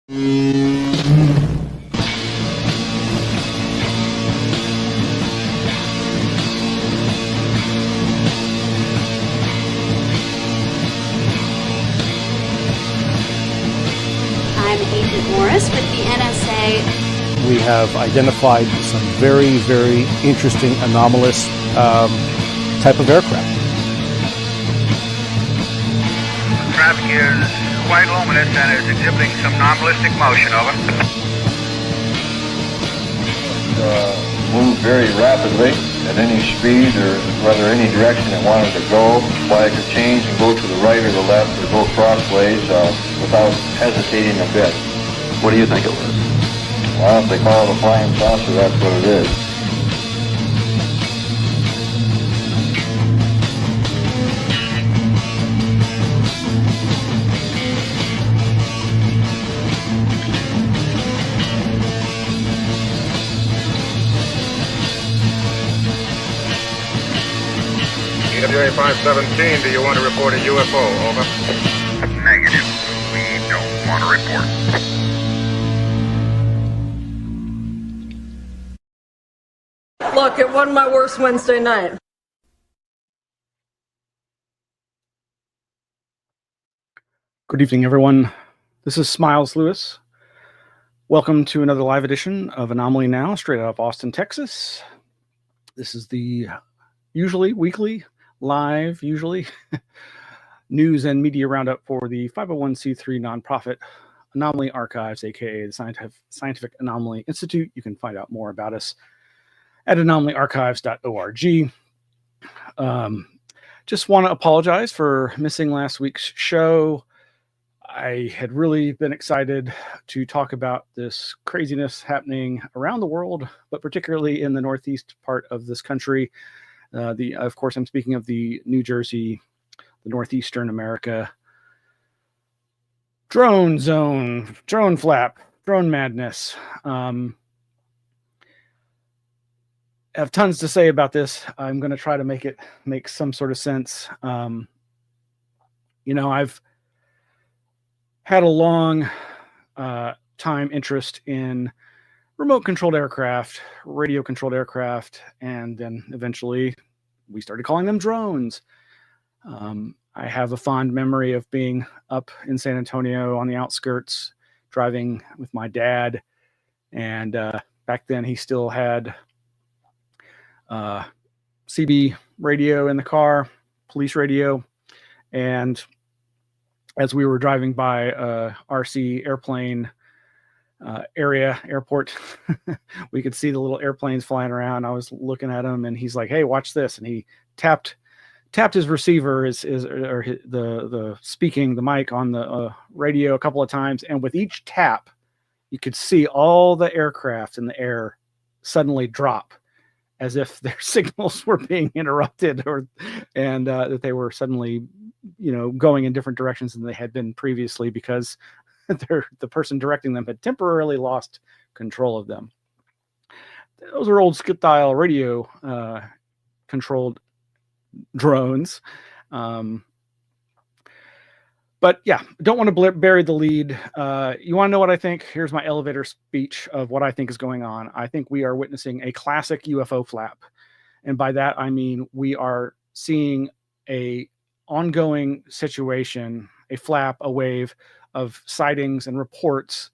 Agent Morris with the NSA. We have identified some very, very interesting anomalous type of aircraft. Traffic is quite luminous and is exhibiting some non-ballistic motion. Over. Move very rapidly at any speed or whether any direction it wanted to go. Fly could change and go to the right or the left or go crossways without hesitating a bit. What do you think it was? Well, if they call it a flying saucer, that's what it is. EWA 517, do you want to report a UFO? Over. Negative. We don't want to report. Look, it wasn't my worst Wednesday night. Good evening, everyone. This is Smiles Lewis. Welcome to another live edition of Anomaly Now, straight out of Austin, Texas. This is the usually weekly, live, news and media roundup for the 501c3 nonprofit Anomaly Archives, aka the Scientific Anomaly Institute. You can find out more about us at anomalyarchives.org. Just want to apologize for missing last week's show. I had really been excited to talk about this craziness happening around the world, but particularly in the northeast part of this country. Of course, I'm speaking of the New Jersey, the northeastern America drone zone, drone flap, drone madness. Have tons to say about this. I'm going to try to make some sort of sense. I've had a long time interest in remote controlled aircraft, radio controlled aircraft, and then eventually we started calling them drones. I have a fond memory of being up in San Antonio on the outskirts, driving with my dad, and back then he still had CB radio in the car, police radio, and as we were driving by RC airplane airport, we could see the little airplanes flying around. I was looking at him, and he's like, "Hey, watch this!" And he tapped his receiver, the mic on the radio a couple of times, and with each tap, you could see all the aircraft in the air suddenly drop, as if their signals were being interrupted, and that they were suddenly, going in different directions than they had been previously because the person directing them had temporarily lost control of them. Those are old style radio controlled drones. But yeah, don't want to bury the lead. You want to know what I think? Here's my elevator speech of what I think is going on. I think we are witnessing a classic UFO flap. And by that, I mean we are seeing a ongoing situation, a flap, a wave of sightings and reports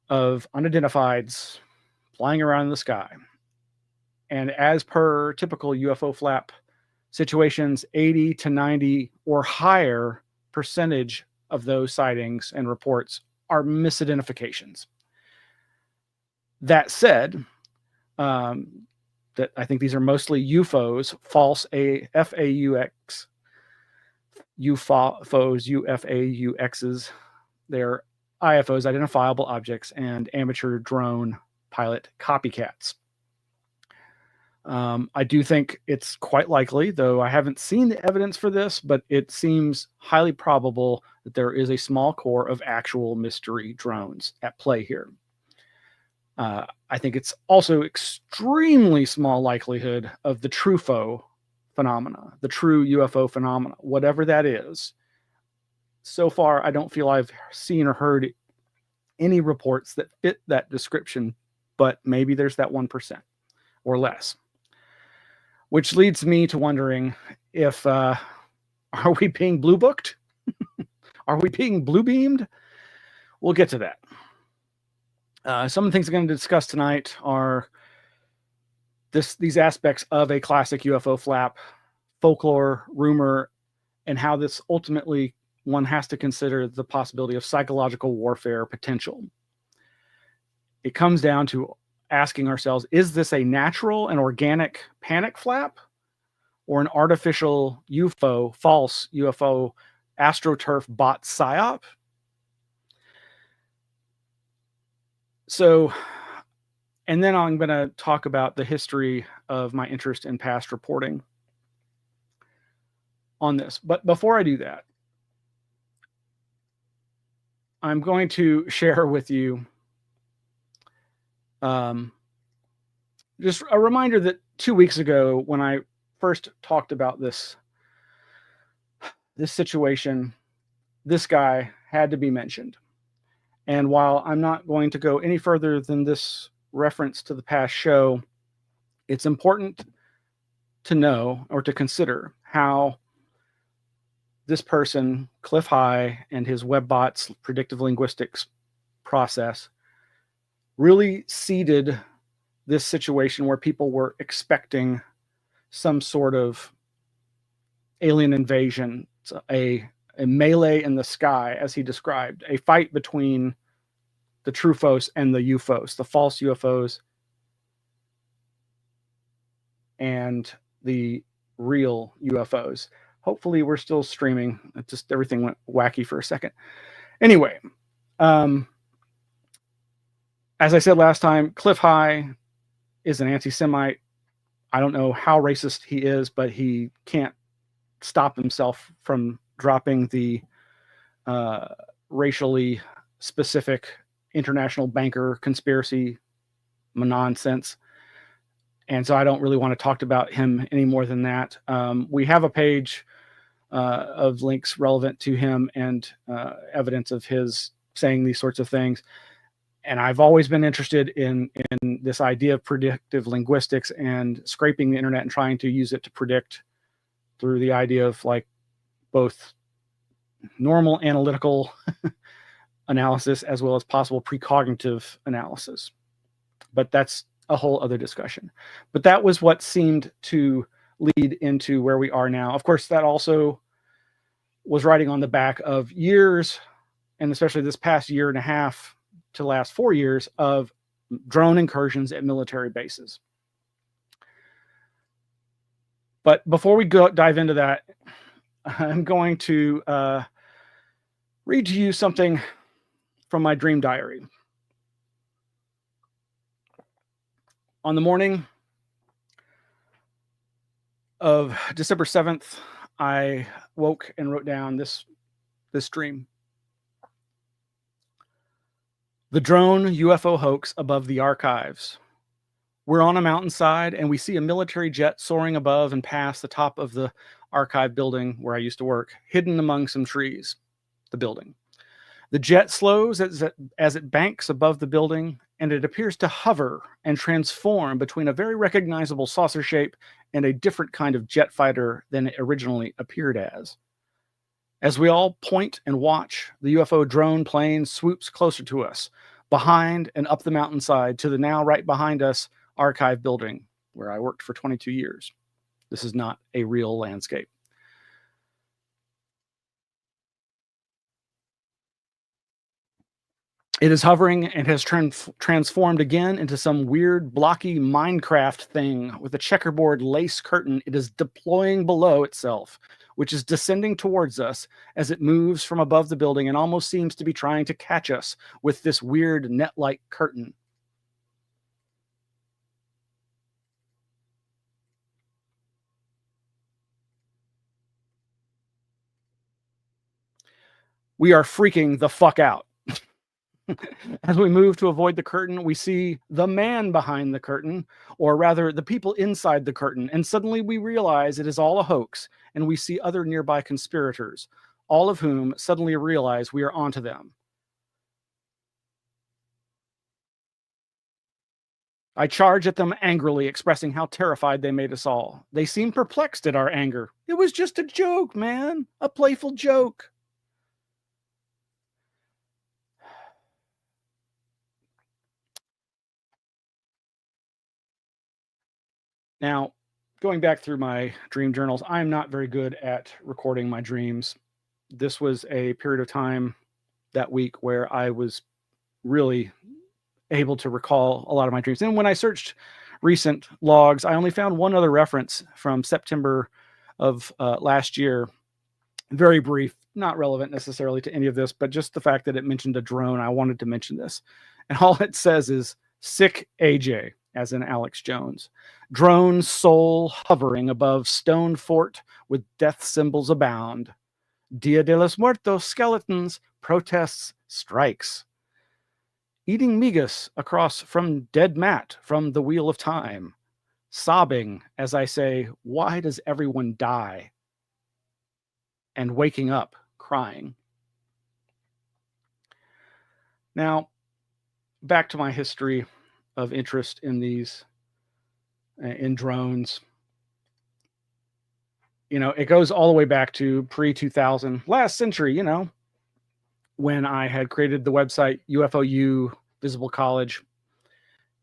of unidentifieds flying around in the sky. And as per typical UFO flap situations, 80 to 90 or higher percentage of those sightings and reports are misidentifications. That said, that I think these are mostly UFOs, false FAUX, UFOs, UFAUXs. They're IFOs, identifiable objects, and amateur drone pilot copycats. I do think it's quite likely, though I haven't seen the evidence for this, but it seems highly probable that there is a small core of actual mystery drones at play here. I think it's also extremely small likelihood of the TRUFO phenomena, the true UFO phenomena, whatever that is. So far, I don't feel I've seen or heard any reports that fit that description, but maybe there's that 1% or less. Which leads me to wondering if, are we being blue booked? Are we being blue beamed? We'll get to that. Some of the things I'm going to discuss tonight are these aspects of a classic UFO flap, folklore, rumor, and how this ultimately one has to consider the possibility of psychological warfare potential. It comes down to asking ourselves, is this a natural and organic panic flap or an artificial UFO, false UFO, astroturf bot psyop? So, and then I'm going to talk about the history of my interest in past reporting on this. But before I do that, I'm going to share with you just a reminder that 2 weeks ago, when I first talked about this situation, this guy had to be mentioned. And while I'm not going to go any further than this reference to the past show, it's important to know or to consider how this person, Cliff High, and his WebBots predictive linguistics process really seeded this situation where people were expecting some sort of alien invasion, a melee in the sky, as he described, a fight between the truthos and the UFOs, the false UFOs and the real UFOs. Hopefully we're still streaming. It just everything went wacky for a second. Anyway, as I said last time, Cliff High is an anti-Semite. I don't know how racist he is, but he can't stop himself from dropping the racially specific international banker conspiracy nonsense. And so I don't really want to talk about him any more than that. We have a page of links relevant to him and evidence of his saying these sorts of things. And I've always been interested in this idea of predictive linguistics and scraping the internet and trying to use it to predict through the idea of like both normal analytical analysis as well as possible precognitive analysis. But that's a whole other discussion. But that was what seemed to lead into where we are now. Of course, that also was riding on the back of years, and especially this past year and a half to last 4 years, of drone incursions at military bases. But before we dive into that, I'm going to read to you something from my dream diary. On the morning of December 7th, I woke and wrote down this dream. The drone UFO hoax above the archives. We're on a mountainside and we see a military jet soaring above and past the top of the archive building where I used to work, hidden among some trees, the building. The jet slows as it banks above the building, and it appears to hover and transform between a very recognizable saucer shape and a different kind of jet fighter than it originally appeared as. As we all point and watch, the UFO drone plane swoops closer to us, behind and up the mountainside to the now right behind us archive building where I worked for 22 years. This is not a real landscape. It is hovering and has transformed again into some weird, blocky Minecraft thing with a checkerboard lace curtain. It is deploying below itself, which is descending towards us as it moves from above the building and almost seems to be trying to catch us with this weird net-like curtain. We are freaking the fuck out. As we move to avoid the curtain, we see the man behind the curtain, or rather the people inside the curtain, and suddenly we realize it is all a hoax, and we see other nearby conspirators, all of whom suddenly realize we are onto them. I charge at them angrily, expressing how terrified they made us all. They seemed perplexed at our anger. It was just a joke, man. A playful joke. Now, going back through my dream journals, I'm not very good at recording my dreams. This was a period of time that week where I was really able to recall a lot of my dreams. And when I searched recent logs, I only found one other reference from September of last year. Very brief, not relevant necessarily to any of this, but just the fact that it mentioned a drone. I wanted to mention this. And all it says is sick AJ, as in Alex Jones. Drone soul hovering above stone fort with death symbols abound. Dia de los Muertos skeletons, protests, strikes. Eating migas across from dead mat from the wheel of time. Sobbing as I say, why does everyone die? And waking up crying. Now, back to my history of interest in these, in drones. You know, it goes all the way back to pre-2000, last century, you know, when I had created the website UFOU Visible College,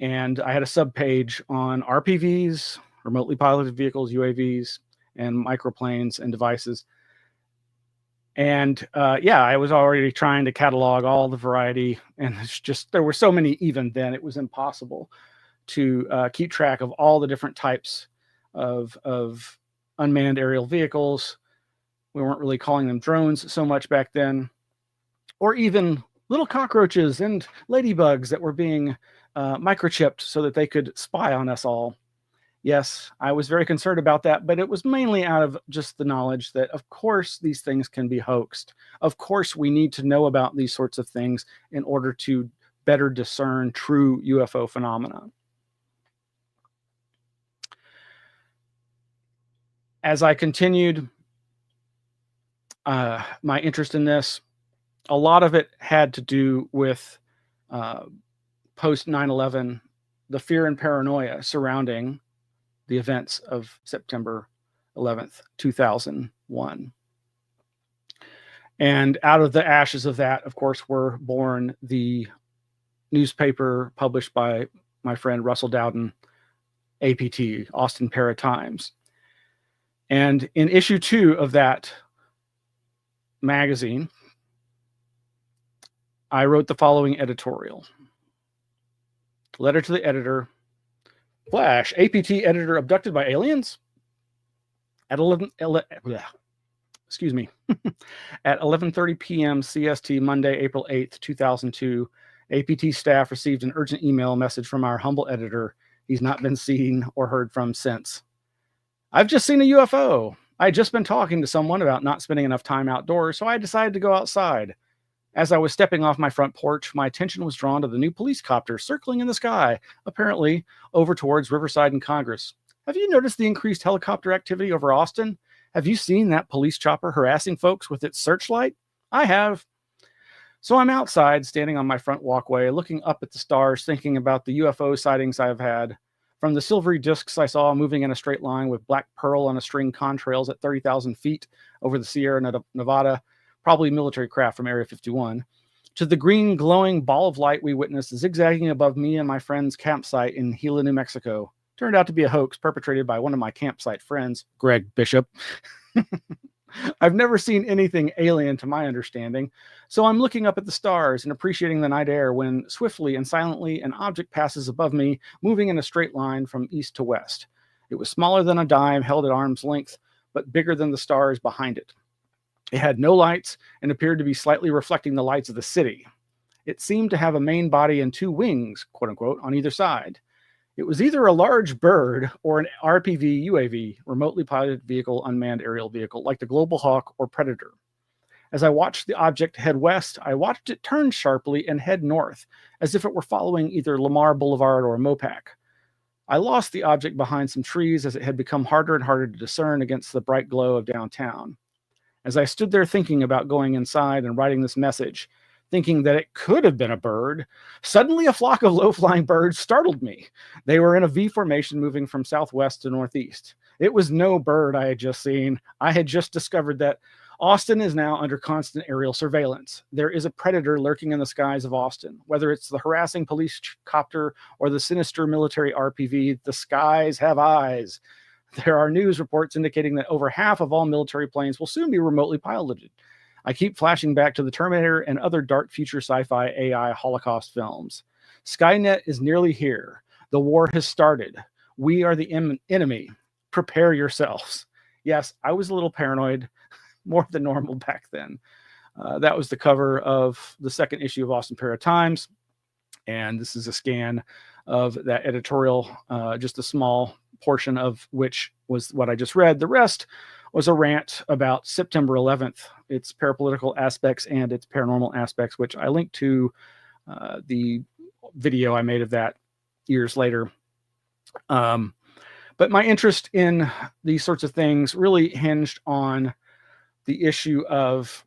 and I had a subpage on RPVs, remotely piloted vehicles, UAVs, and microplanes and devices. And yeah, I was already trying to catalog all the variety, and it's just, there were so many even then, it was impossible to keep track of all the different types of unmanned aerial vehicles. We weren't really calling them drones so much back then, or even little cockroaches and ladybugs that were being microchipped so that they could spy on us all. Yes, I was very concerned about that, but it was mainly out of just the knowledge that, of course, these things can be hoaxed. Of course, we need to know about these sorts of things in order to better discern true UFO phenomena. As I continued my interest in this, a lot of it had to do with post 9/11, the fear and paranoia surrounding the events of September 11th, 2001. And out of the ashes of that, of course, were born the newspaper published by my friend Russell Dowden, APT, Austin Para-Times. And in issue 2 of that magazine, I wrote the following editorial. Letter to the editor. Flash, APT editor abducted by aliens? At 11:30 p.m. CST, Monday, April 8th, 2002, APT staff received an urgent email message from our humble editor. He's not been seen or heard from since. I've just seen a UFO. I had just been talking to someone about not spending enough time outdoors, so I decided to go outside. As I was stepping off my front porch, my attention was drawn to the new police copter circling in the sky, apparently over towards Riverside and Congress. Have you noticed the increased helicopter activity over Austin? Have you seen that police chopper harassing folks with its searchlight? I have. So I'm outside, standing on my front walkway, looking up at the stars, thinking about the UFO sightings I've had. From the silvery discs I saw moving in a straight line with black pearl on a string contrails at 30,000 feet over the Sierra Nevada, probably military craft from Area 51, to the green glowing ball of light we witnessed zigzagging above me and my friend's campsite in Gila, New Mexico. Turned out to be a hoax perpetrated by one of my campsite friends, Greg Bishop. I've never seen anything alien to my understanding, so I'm looking up at the stars and appreciating the night air when swiftly and silently an object passes above me, moving in a straight line from east to west. It was smaller than a dime, held at arm's length, but bigger than the stars behind it. It had no lights and appeared to be slightly reflecting the lights of the city. It seemed to have a main body and 2 wings, quote unquote, on either side. It was either a large bird or an RPV UAV, remotely piloted vehicle, unmanned aerial vehicle, like the Global Hawk or Predator. As I watched the object head west, I watched it turn sharply and head north, as if it were following either Lamar Boulevard or Mopac. I lost the object behind some trees as it had become harder and harder to discern against the bright glow of downtown. As I stood there thinking about going inside and writing this message, thinking that it could have been a bird, suddenly a flock of low-flying birds startled me. They were in a V formation moving from southwest to northeast. It was no bird I had just seen. I had just discovered that Austin is now under constant aerial surveillance. There is a predator lurking in the skies of Austin. Whether it's the harassing police copter or the sinister military RPV, the skies have eyes. There are news reports indicating that over half of all military planes will soon be remotely piloted. I keep flashing back to the Terminator and other dark future sci-fi AI Holocaust films. Skynet is nearly here. The war has started. We are the enemy. Prepare yourselves. Yes, I was a little paranoid, more than normal back then. That was the cover of the second issue of Austin Para-Times. And this is a scan of that editorial, just a small portion of which was what I just read. The rest was a rant about September 11th, its parapolitical aspects and its paranormal aspects, which I linked to the video I made of that years later. But my interest in these sorts of things really hinged on the issue of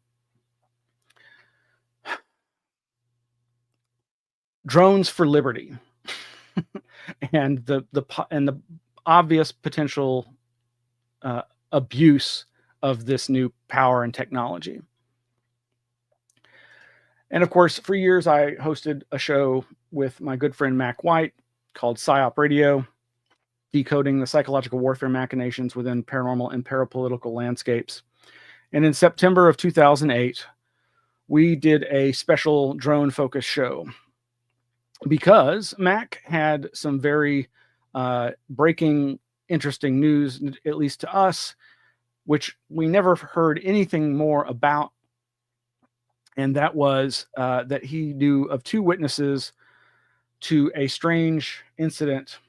drones for liberty and the obvious potential abuse of this new power and technology. And of course, for years, I hosted a show with my good friend Mac White called PsyOp Radio, decoding the psychological warfare machinations within paranormal and parapolitical landscapes. And in September of 2008, we did a special drone-focused show because Mac had some very breaking, interesting news, at least to us, which we never heard anything more about. And that was that he knew of two witnesses to a strange incident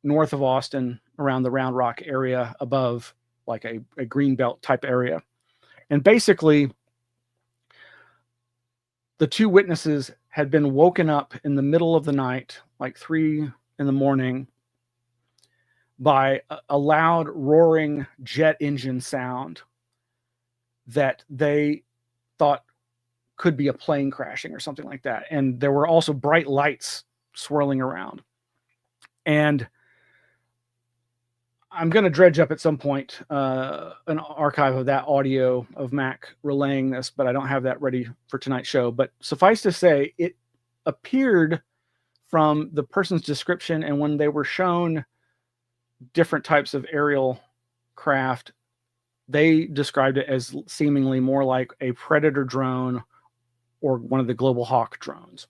north of Austin around the Round Rock area above like a greenbelt type area. And basically, the two witnesses had been woken up in the middle of the night, like 3 in the morning, by a loud roaring jet engine sound that they thought could be a plane crashing or something like that. And there were also bright lights swirling around. And I'm going to dredge up at some point an archive of that audio of Mac relaying this, but I don't have that ready for tonight's show. But suffice to say, it appeared from the person's description, and when they were shown different types of aerial craft, they described it as seemingly more like a Predator drone or one of the Global Hawk drones,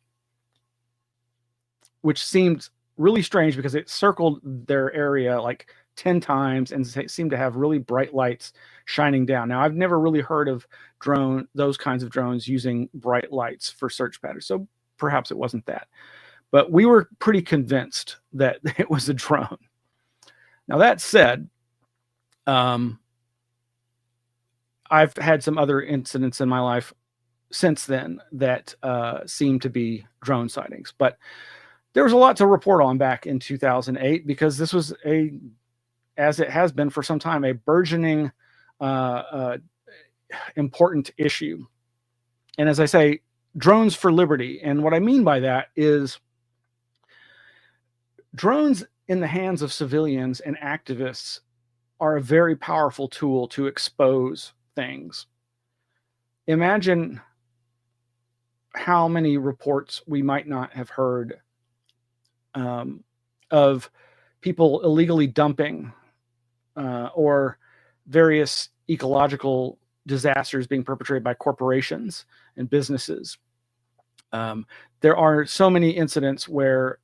which seemed really strange because it circled their area like 10 times and seemed to have really bright lights shining down. Now, I've never really heard of those kinds of drones using bright lights for search patterns, so perhaps it wasn't that. But we were pretty convinced that it was a drone. Now, that said, I've had some other incidents in my life since then that seem to be drone sightings. But there was a lot to report on back in 2008 because this was as it has been for some time, a burgeoning, important issue. And as I say, drones for liberty. And what I mean by that is drones in the hands of civilians and activists are a very powerful tool to expose things. Imagine how many reports we might not have heard of people illegally dumping or various ecological disasters being perpetrated by corporations and businesses. There are so many incidents where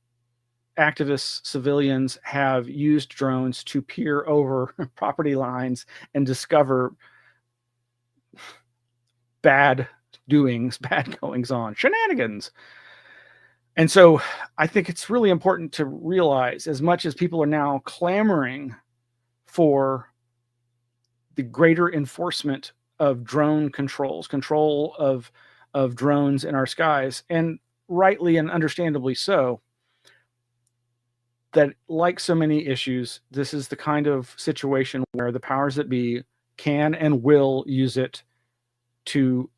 activists, civilians have used drones to peer over property lines and discover bad doings, bad goings on, shenanigans. And so I think it's really important to realize, as much as people are now clamoring for the greater enforcement of drone control of drones in our skies, and rightly and understandably so, that like so many issues, this is the kind of situation where the powers that be can and will use it to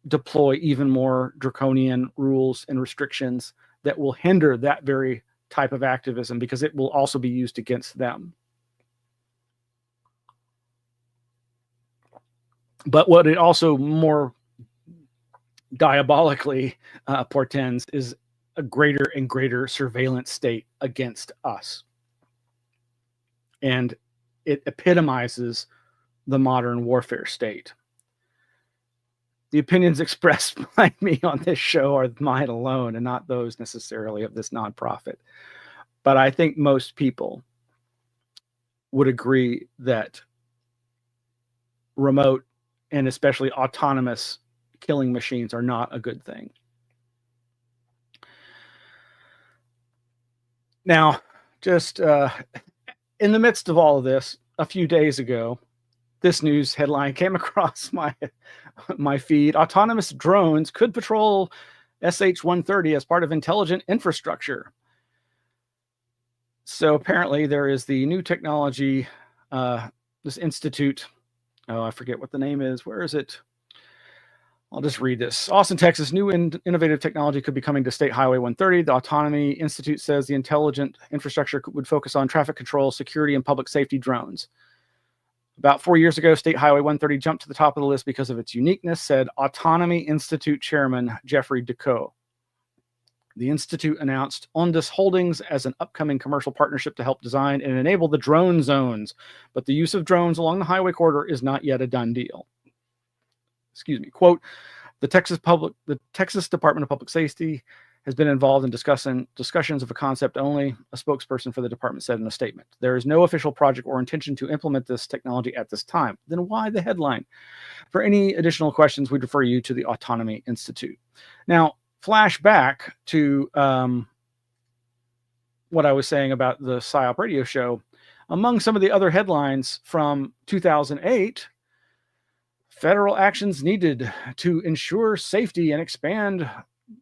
deploy even more draconian rules and restrictions that will hinder that very type of activism, because it will also be used against them. But what it also more diabolically portends is a greater and greater surveillance state against us. And it epitomizes the modern warfare state. The opinions expressed by me on this show are mine alone and not those necessarily of this nonprofit. But I think most people would agree that remote and especially autonomous killing machines are not a good thing. Now, just in the midst of all of this, a few days ago, this news headline came across my feed. Autonomous drones could patrol SH-130 as part of intelligent infrastructure. So apparently there is the new technology, this institute. Oh, I forget what the name is. Where is it? I'll just read this. Austin, Texas, new innovative technology could be coming to State Highway 130. The Autonomy Institute says the intelligent infrastructure would focus on traffic control, security, and public safety drones. About 4 years ago, State Highway 130 jumped to the top of the list because of its uniqueness, said Autonomy Institute Chairman Jeffrey Decaux. The Institute announced Ondus Holdings as an upcoming commercial partnership to help design and enable the drone zones, but the use of drones along the highway corridor is not yet a done deal. Excuse me. Quote, the Texas Department of Public Safety has been involved in discussions of a concept only, a spokesperson for the department said in a statement. There is no official project or intention to implement this technology at this time. Then why the headline? For any additional questions, we'd refer you to the Autonomy Institute. Now, flash back to what I was saying about the PSYOP radio show. Among some of the other headlines from 2008, federal actions needed to ensure safety and expand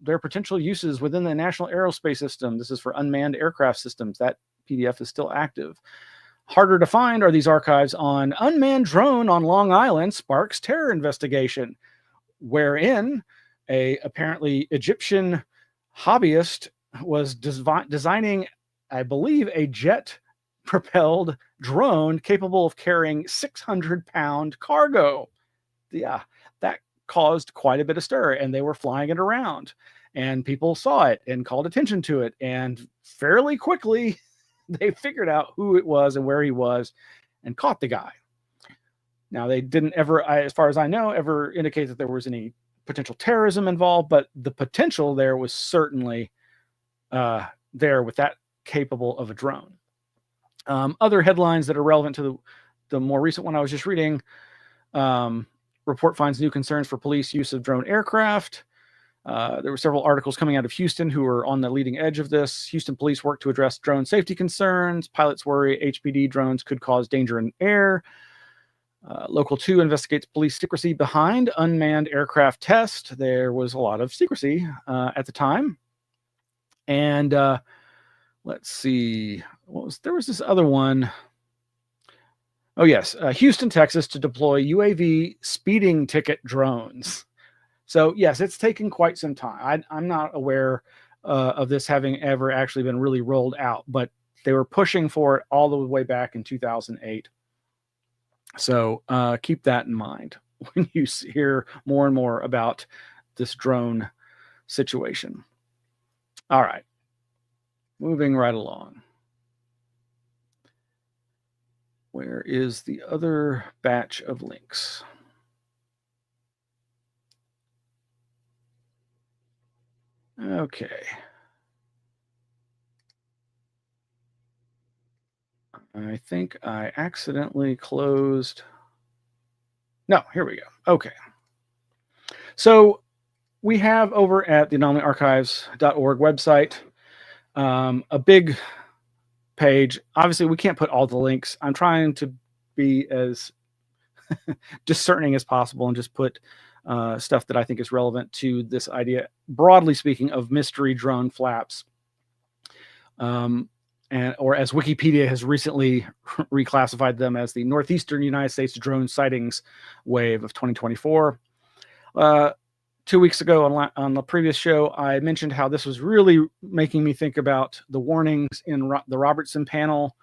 their potential uses within the National Aerospace System. This is for unmanned aircraft systems. That PDF is still active. Harder to find are these archives on unmanned drone on Long Island sparks terror investigation, wherein a apparently Egyptian hobbyist was designing, I believe, a jet-propelled drone capable of carrying 600-pound cargo. Yeah, that caused quite a bit of stir, and they were flying it around, and people saw it and called attention to it, and fairly quickly they figured out who it was and where he was and caught the guy. Now, they didn't ever, as far as I know, ever indicate that there was any potential terrorism involved, but the potential there was certainly there with that capable of a drone. Other headlines that are relevant to the more recent one I was just reading, report finds new concerns for police use of drone aircraft. There were several articles coming out of Houston who were on the leading edge of this. Houston police work to address drone safety concerns. Pilots worry HPD drones could cause danger in air. Local 2 investigates police secrecy behind unmanned aircraft test. There was a lot of secrecy at the time. And let's see, there was this other one. Oh, yes. Houston, Texas to deploy UAV speeding ticket drones. So, yes, it's taken quite some time. I'm not aware of this having ever actually been really rolled out, but they were pushing for it all the way back in 2008. So keep that in mind when you hear more and more about this drone situation. All right. Moving right along. Where is the other batch of links? Okay. I think I accidentally closed. No, here we go. Okay. So we have over at the anomalyarchives.org website a big page. Obviously, we can't put all the links. I'm trying to be as discerning as possible and just put stuff that I think is relevant to this idea, broadly speaking, of mystery drone flaps. Or as Wikipedia has recently reclassified them as the Northeastern United States drone sightings wave of 2024. 2 weeks ago on the previous show, I mentioned how this was really making me think about the warnings in the Robertson panel,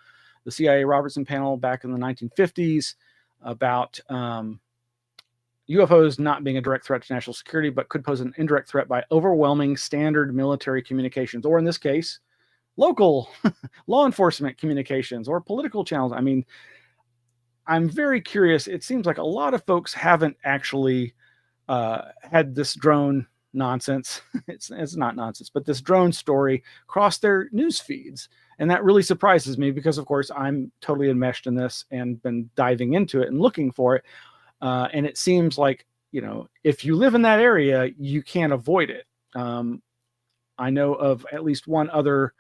the CIA Robertson panel back in the 1950s about UFOs not being a direct threat to national security, but could pose an indirect threat by overwhelming standard military communications, or in this case, local law enforcement communications or political channels. I mean, I'm very curious. It seems like a lot of folks haven't actually had this drone nonsense. It's not nonsense, but this drone story cross their news feeds. And that really surprises me because, of course, I'm totally enmeshed in this and been diving into it and looking for it. And it seems like, if you live in that area, you can't avoid it. I know of at least one other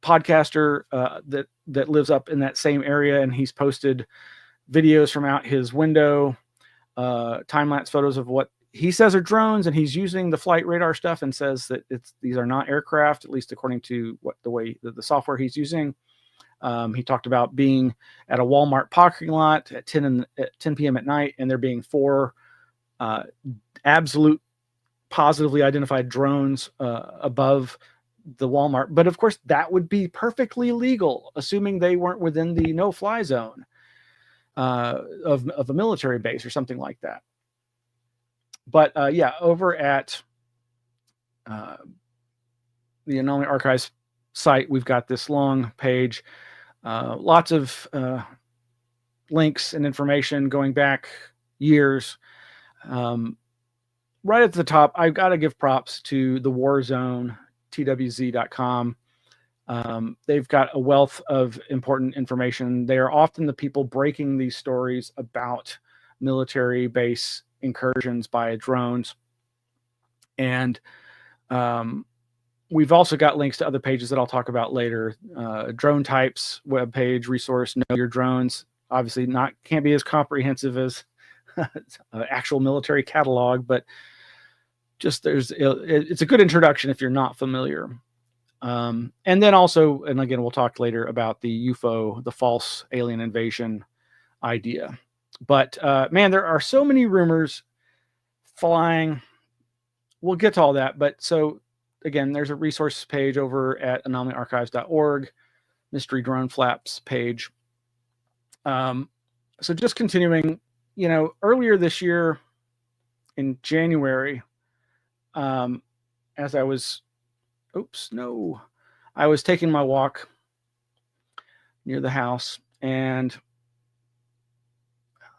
podcaster that lives up in that same area, and he's posted videos from out his window, time-lapse photos of what he says are drones, and he's using the flight radar stuff and says that these are not aircraft, at least according to the software he's using. He talked about being at a Walmart parking lot at 10 p.m. at night, and there being 4 absolute positively identified drones above the Walmart. But of course, that would be perfectly legal, assuming they weren't within the no-fly zone of a military base or something like that. But over at the Anomaly Archives site, we've got this long page, lots of links and information going back years. Right at the top, I've got to give props to the Warzone, twz.com. They've got a wealth of important information. They are often the people breaking these stories about military base incursions by drones. And we've also got links to other pages that I'll talk about later. Drone types, webpage, resource, know your drones. Obviously can't be as comprehensive as actual military catalog, but just it's a good introduction if you're not familiar. And then also, and again, we'll talk later about the UFO, the false alien invasion idea. But man, there are so many rumors flying. We'll get to all that. But so again, there's a resource page over at anomalyarchives.org, mystery drone flaps page. So just continuing, earlier this year in January, as I was taking my walk near the house, and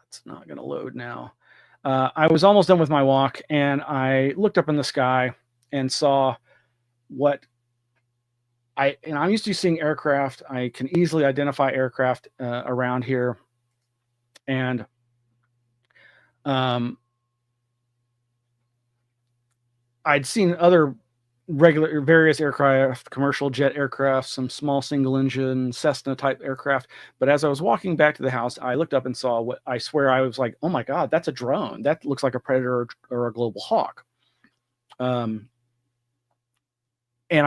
it's not going to load now. I was almost done with my walk, and I looked up in the sky and saw I'm used to seeing aircraft. I can easily identify aircraft around here. And I'd seen other various aircraft, commercial jet aircraft, some small single engine Cessna type aircraft. But as I was walking back to the house, I looked up and saw what I swear I was like, oh my God, that's a drone. That looks like a Predator or a Global Hawk. And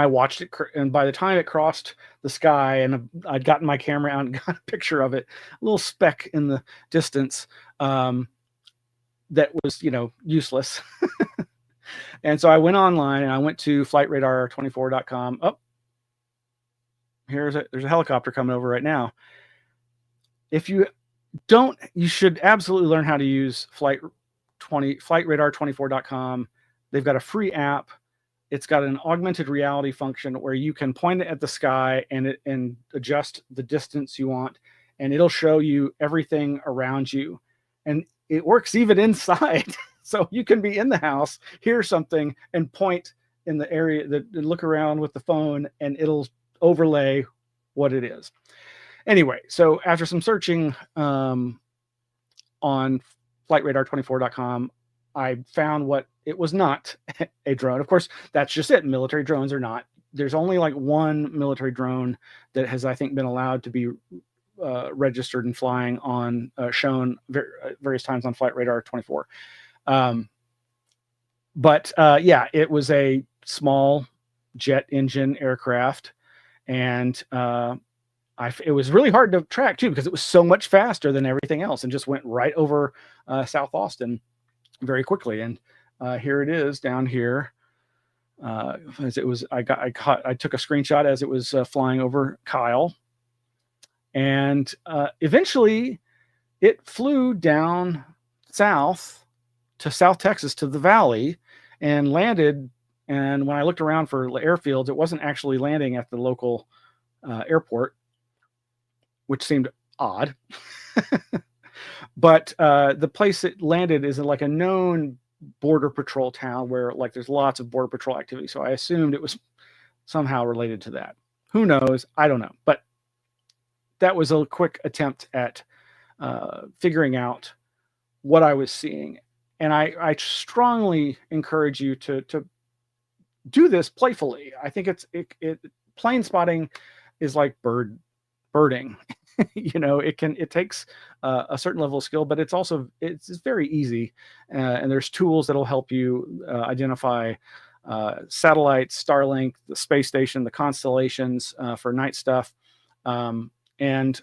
I watched it, and by the time it crossed the sky and I'd gotten my camera out and got a picture of it, a little speck in the distance that was, useless. And so I went online and I went to flightradar24.com. Oh, there's a helicopter coming over right now. If you don't, you should absolutely learn how to use flightradar24.com. They've got a free app. It's got an augmented reality function where you can point it at the sky and adjust the distance you want, and it'll show you everything around you. And it works even inside. So you can be in the house, hear something, and point in the area and look around with the phone, and it'll overlay what it is. Anyway, so after some searching on flightradar24.com, I found what it was not a drone. Of course, that's just it. Military drones are not. There's only like one military drone that has, I think, been allowed to be registered and flying on, shown various times on Flight Radar 24. But it was a small jet engine aircraft, and it was really hard to track too, because it was so much faster than everything else and just went right over South Austin very quickly. And Here it is down here. As it was, I took a screenshot as it was flying over Kyle, and eventually it flew down south to South Texas to the valley and landed. And when I looked around for airfields, it wasn't actually landing at the local airport, which seemed odd. But the place it landed is like a known border patrol town where like there's lots of border patrol activity. So I assumed it was somehow related to that. Who knows? I don't know. But that was a quick attempt at figuring out what I was seeing. And I strongly encourage you to do this playfully. I think plane spotting is like birding. You know, it takes a certain level of skill, but it's very easy. And there's tools that'll help you identify satellites, Starlink, the space station, the constellations for night stuff. And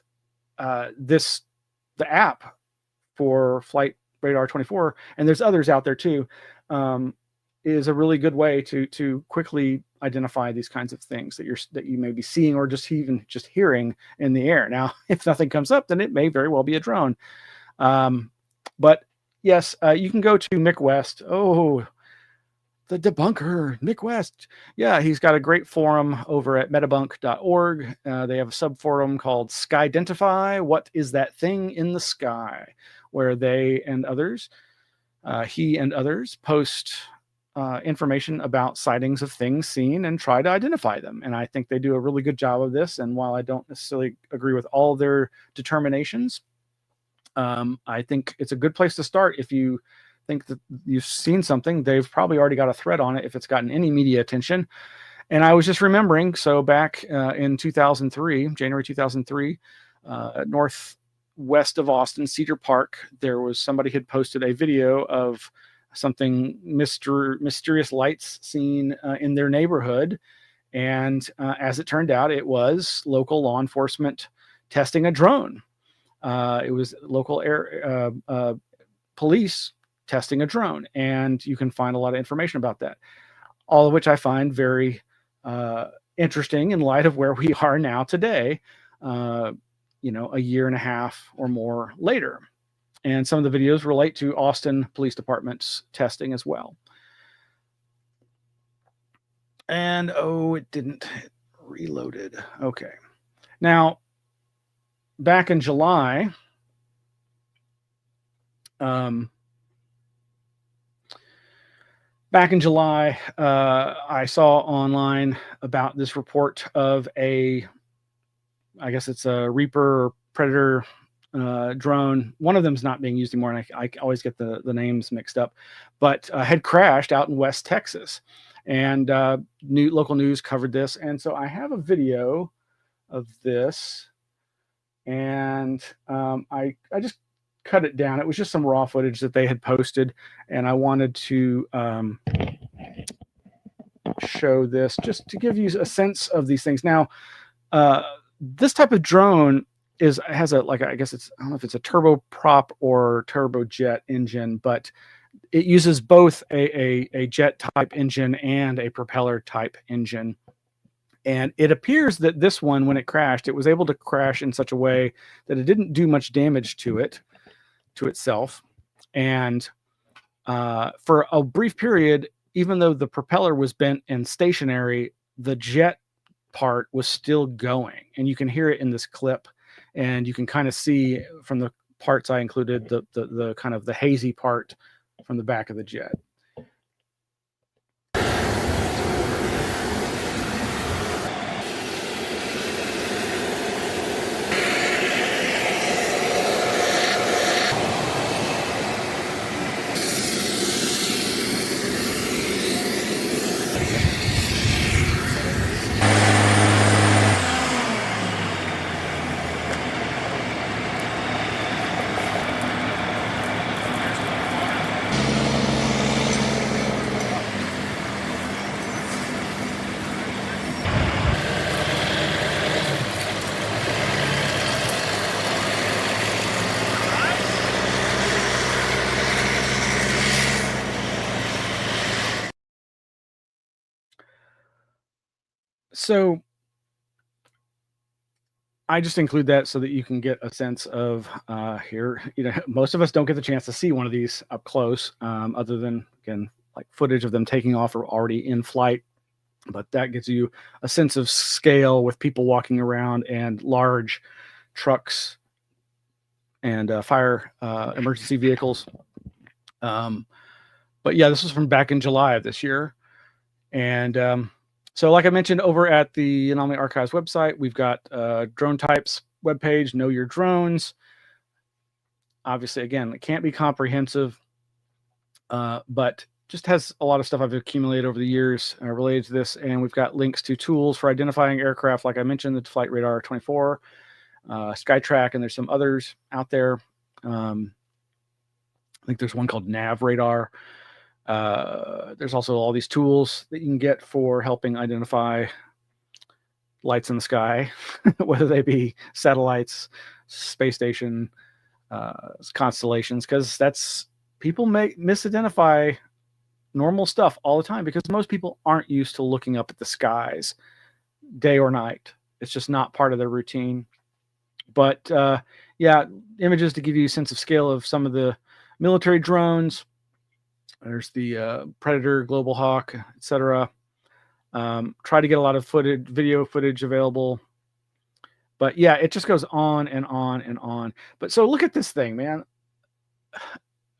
the app for Flight Radar 24, and there's others out there too, is a really good way to quickly identify these kinds of things that you may be seeing or just hearing in the air. Now, if nothing comes up, then it may very well be a drone. But yes, you can go to Mick West. Oh, the debunker, Mick West. Yeah, he's got a great forum over at metabunk.org. They have a subforum called Skydentify. What is that thing in the sky? Where he and others post information about sightings of things seen and try to identify them. And I think they do a really good job of this. And while I don't necessarily agree with all their determinations, I think it's a good place to start. If you think that you've seen something, they've probably already got a thread on it if it's gotten any media attention. And I was just remembering, so back in 2003, January 2003, northwest of Austin, Cedar Park, there was somebody had posted a video of something mysterious lights seen in their neighborhood. And as it turned out, it was local law enforcement testing a drone. It was local air police testing a drone. And you can find a lot of information about that, all of which I find very interesting in light of where we are now today, a year and a half or more later. And some of the videos relate to Austin Police Department's testing as well. And, it didn't. It reloaded. Okay. Now, back in July, I saw online about this report of I guess it's a Reaper or Predator drone. One of them's not being used anymore, and I always get the names mixed up, but had crashed out in West Texas, and local news covered this. And so I have a video of this, and I just cut it down. It was just some raw footage that they had posted, and I wanted to show this just to give you a sense of these things. Now, this type of drone has I don't know if it's a turboprop or turbojet engine, but it uses both a jet type engine and a propeller type engine. And it appears that this one, when it crashed, it was able to crash in such a way that it didn't do much damage to itself. And for a brief period, even though the propeller was bent and stationary, the jet part was still going. And you can hear it in this clip. And you can kind of see from the parts I included the kind of the hazy part from the back of the jet. So I just include that so that you can get a sense of here. Most of us don't get the chance to see one of these up close, other than, again, like footage of them taking off or already in flight. But that gives you a sense of scale with people walking around and large trucks and fire emergency vehicles. But yeah, this was from back in July of this year. And so like I mentioned, over at the Anomaly Archives website, we've got drone types webpage, Know Your Drones. Obviously, again, it can't be comprehensive, but just has a lot of stuff I've accumulated over the years related to this. And we've got links to tools for identifying aircraft, like I mentioned, the Flight Radar 24, Skytrack, and there's some others out there. I think there's one called Nav Radar. There's also all these tools that you can get for helping identify lights in the sky, whether they be satellites, space station, constellations, because that's, people may misidentify normal stuff all the time because most people aren't used to looking up at the skies day or night. It's just not part of their routine. But yeah, images to give you a sense of scale of some of the military drones. There's the Predator, Global Hawk, etc. Try to get a lot of video footage available. But yeah, it just goes on and on and on. But so look at this thing, man.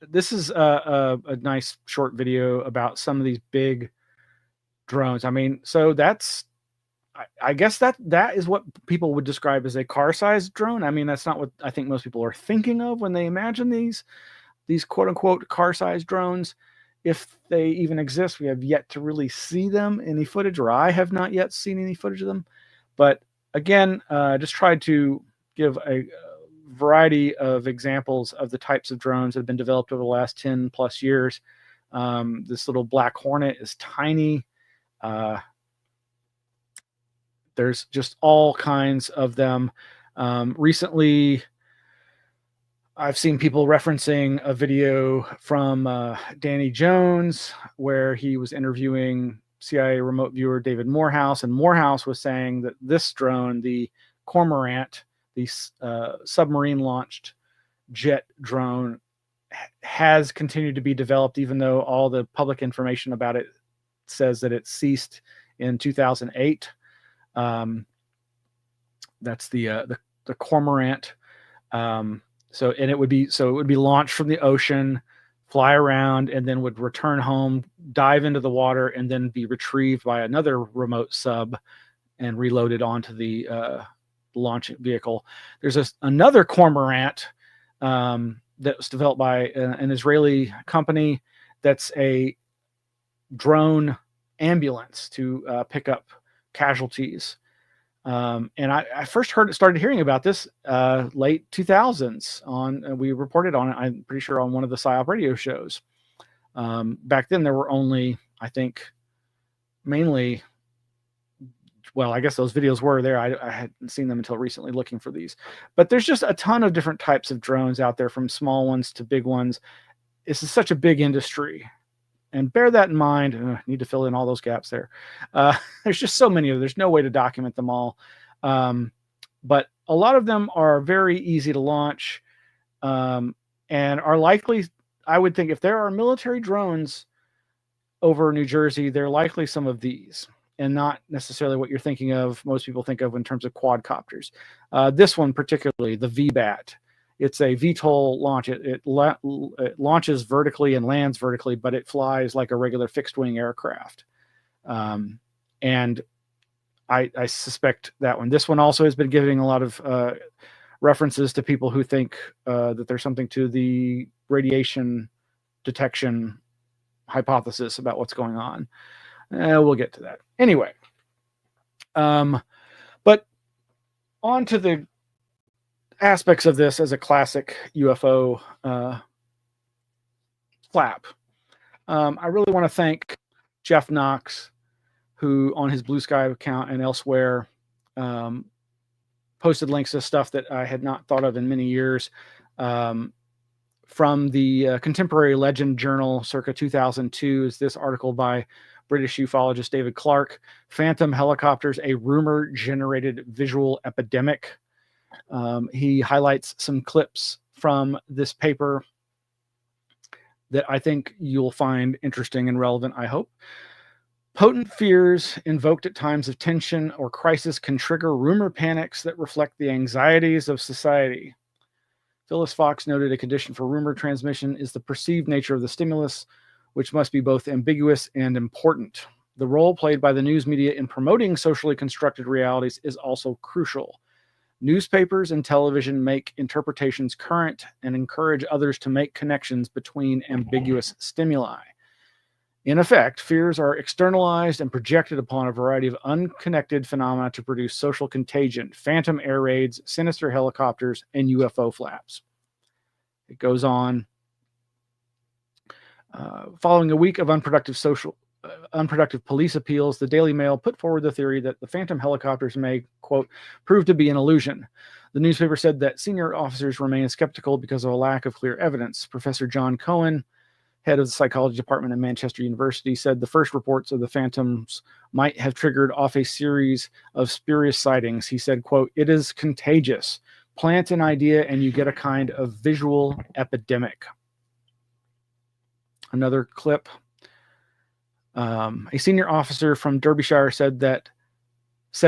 This is a nice short video about some of these big drones. I mean, so that's, I guess that is what people would describe as a car-sized drone. I mean, that's not what I think most people are thinking of when they imagine these quote-unquote car-sized drones. If they even exist, we have yet to really see them, any footage, or I have not yet seen any footage of them. But again, just tried to give a variety of examples of the types of drones that have been developed over the last 10 plus years. This little Black Hornet is tiny. There's just all kinds of them. Recently, I've seen people referencing a video from Danny Jones where he was interviewing CIA remote viewer David Morehouse, and Morehouse was saying that this drone, the Cormorant, the submarine launched jet drone, has continued to be developed, even though all the public information about it says that it ceased in 2008. That's the Cormorant. It would be launched from the ocean, fly around, and then would return home, dive into the water, and then be retrieved by another remote sub and reloaded onto the launch vehicle. There's another Cormorant that was developed by an Israeli company that's a drone ambulance to pick up casualties. And I first started hearing about this late 2000s we reported on it, I'm pretty sure, on one of the PSYOP radio shows. Back then there were only, I think, mainly, well, I guess those videos were there. I hadn't seen them until recently looking for these. But there's just a ton of different types of drones out there, from small ones to big ones. This is such a big industry. And bear that in mind. Need to fill in all those gaps there. There's just so many of them. There's no way to document them all. But a lot of them are very easy to launch and are likely, I would think, if there are military drones over New Jersey, they're likely some of these, and not necessarily what you're thinking of, most people think of in terms of quadcopters. This one particularly, the VBAT. It's a VTOL launch. It launches vertically and lands vertically, but it flies like a regular fixed-wing aircraft. And I suspect that one. This one also has been giving a lot of references to people who think that there's something to the radiation detection hypothesis about what's going on. We'll get to that. Anyway, but on to the aspects of this as a classic UFO flap. I really want to thank Jeff Knox, who on his Blue Sky account and elsewhere posted links to stuff that I had not thought of in many years, from the Contemporary Legend Journal circa 2002 is this article by British ufologist David Clark. Phantom helicopters, a rumor-generated visual epidemic. He highlights some clips from this paper that I think you'll find interesting and relevant, I hope. Potent fears invoked at times of tension or crisis can trigger rumor panics that reflect the anxieties of society. Phyllis Fox noted a condition for rumor transmission is the perceived nature of the stimulus, which must be both ambiguous and important. The role played by the news media in promoting socially constructed realities is also crucial. Newspapers and television make interpretations current and encourage others to make connections between ambiguous stimuli. In effect, fears are externalized and projected upon a variety of unconnected phenomena to produce social contagion, phantom air raids, sinister helicopters, and UFO flaps. It goes on. Following a week of unproductive police appeals, the Daily Mail put forward the theory that the phantom helicopters may, quote, prove to be an illusion. The newspaper said that senior officers remain skeptical because of a lack of clear evidence. Professor John Cohen, head of the psychology department at Manchester University, said the first reports of the phantoms might have triggered off a series of spurious sightings. He said, quote, it is contagious. Plant an idea and you get a kind of visual epidemic. Another clip. A senior officer from Derbyshire said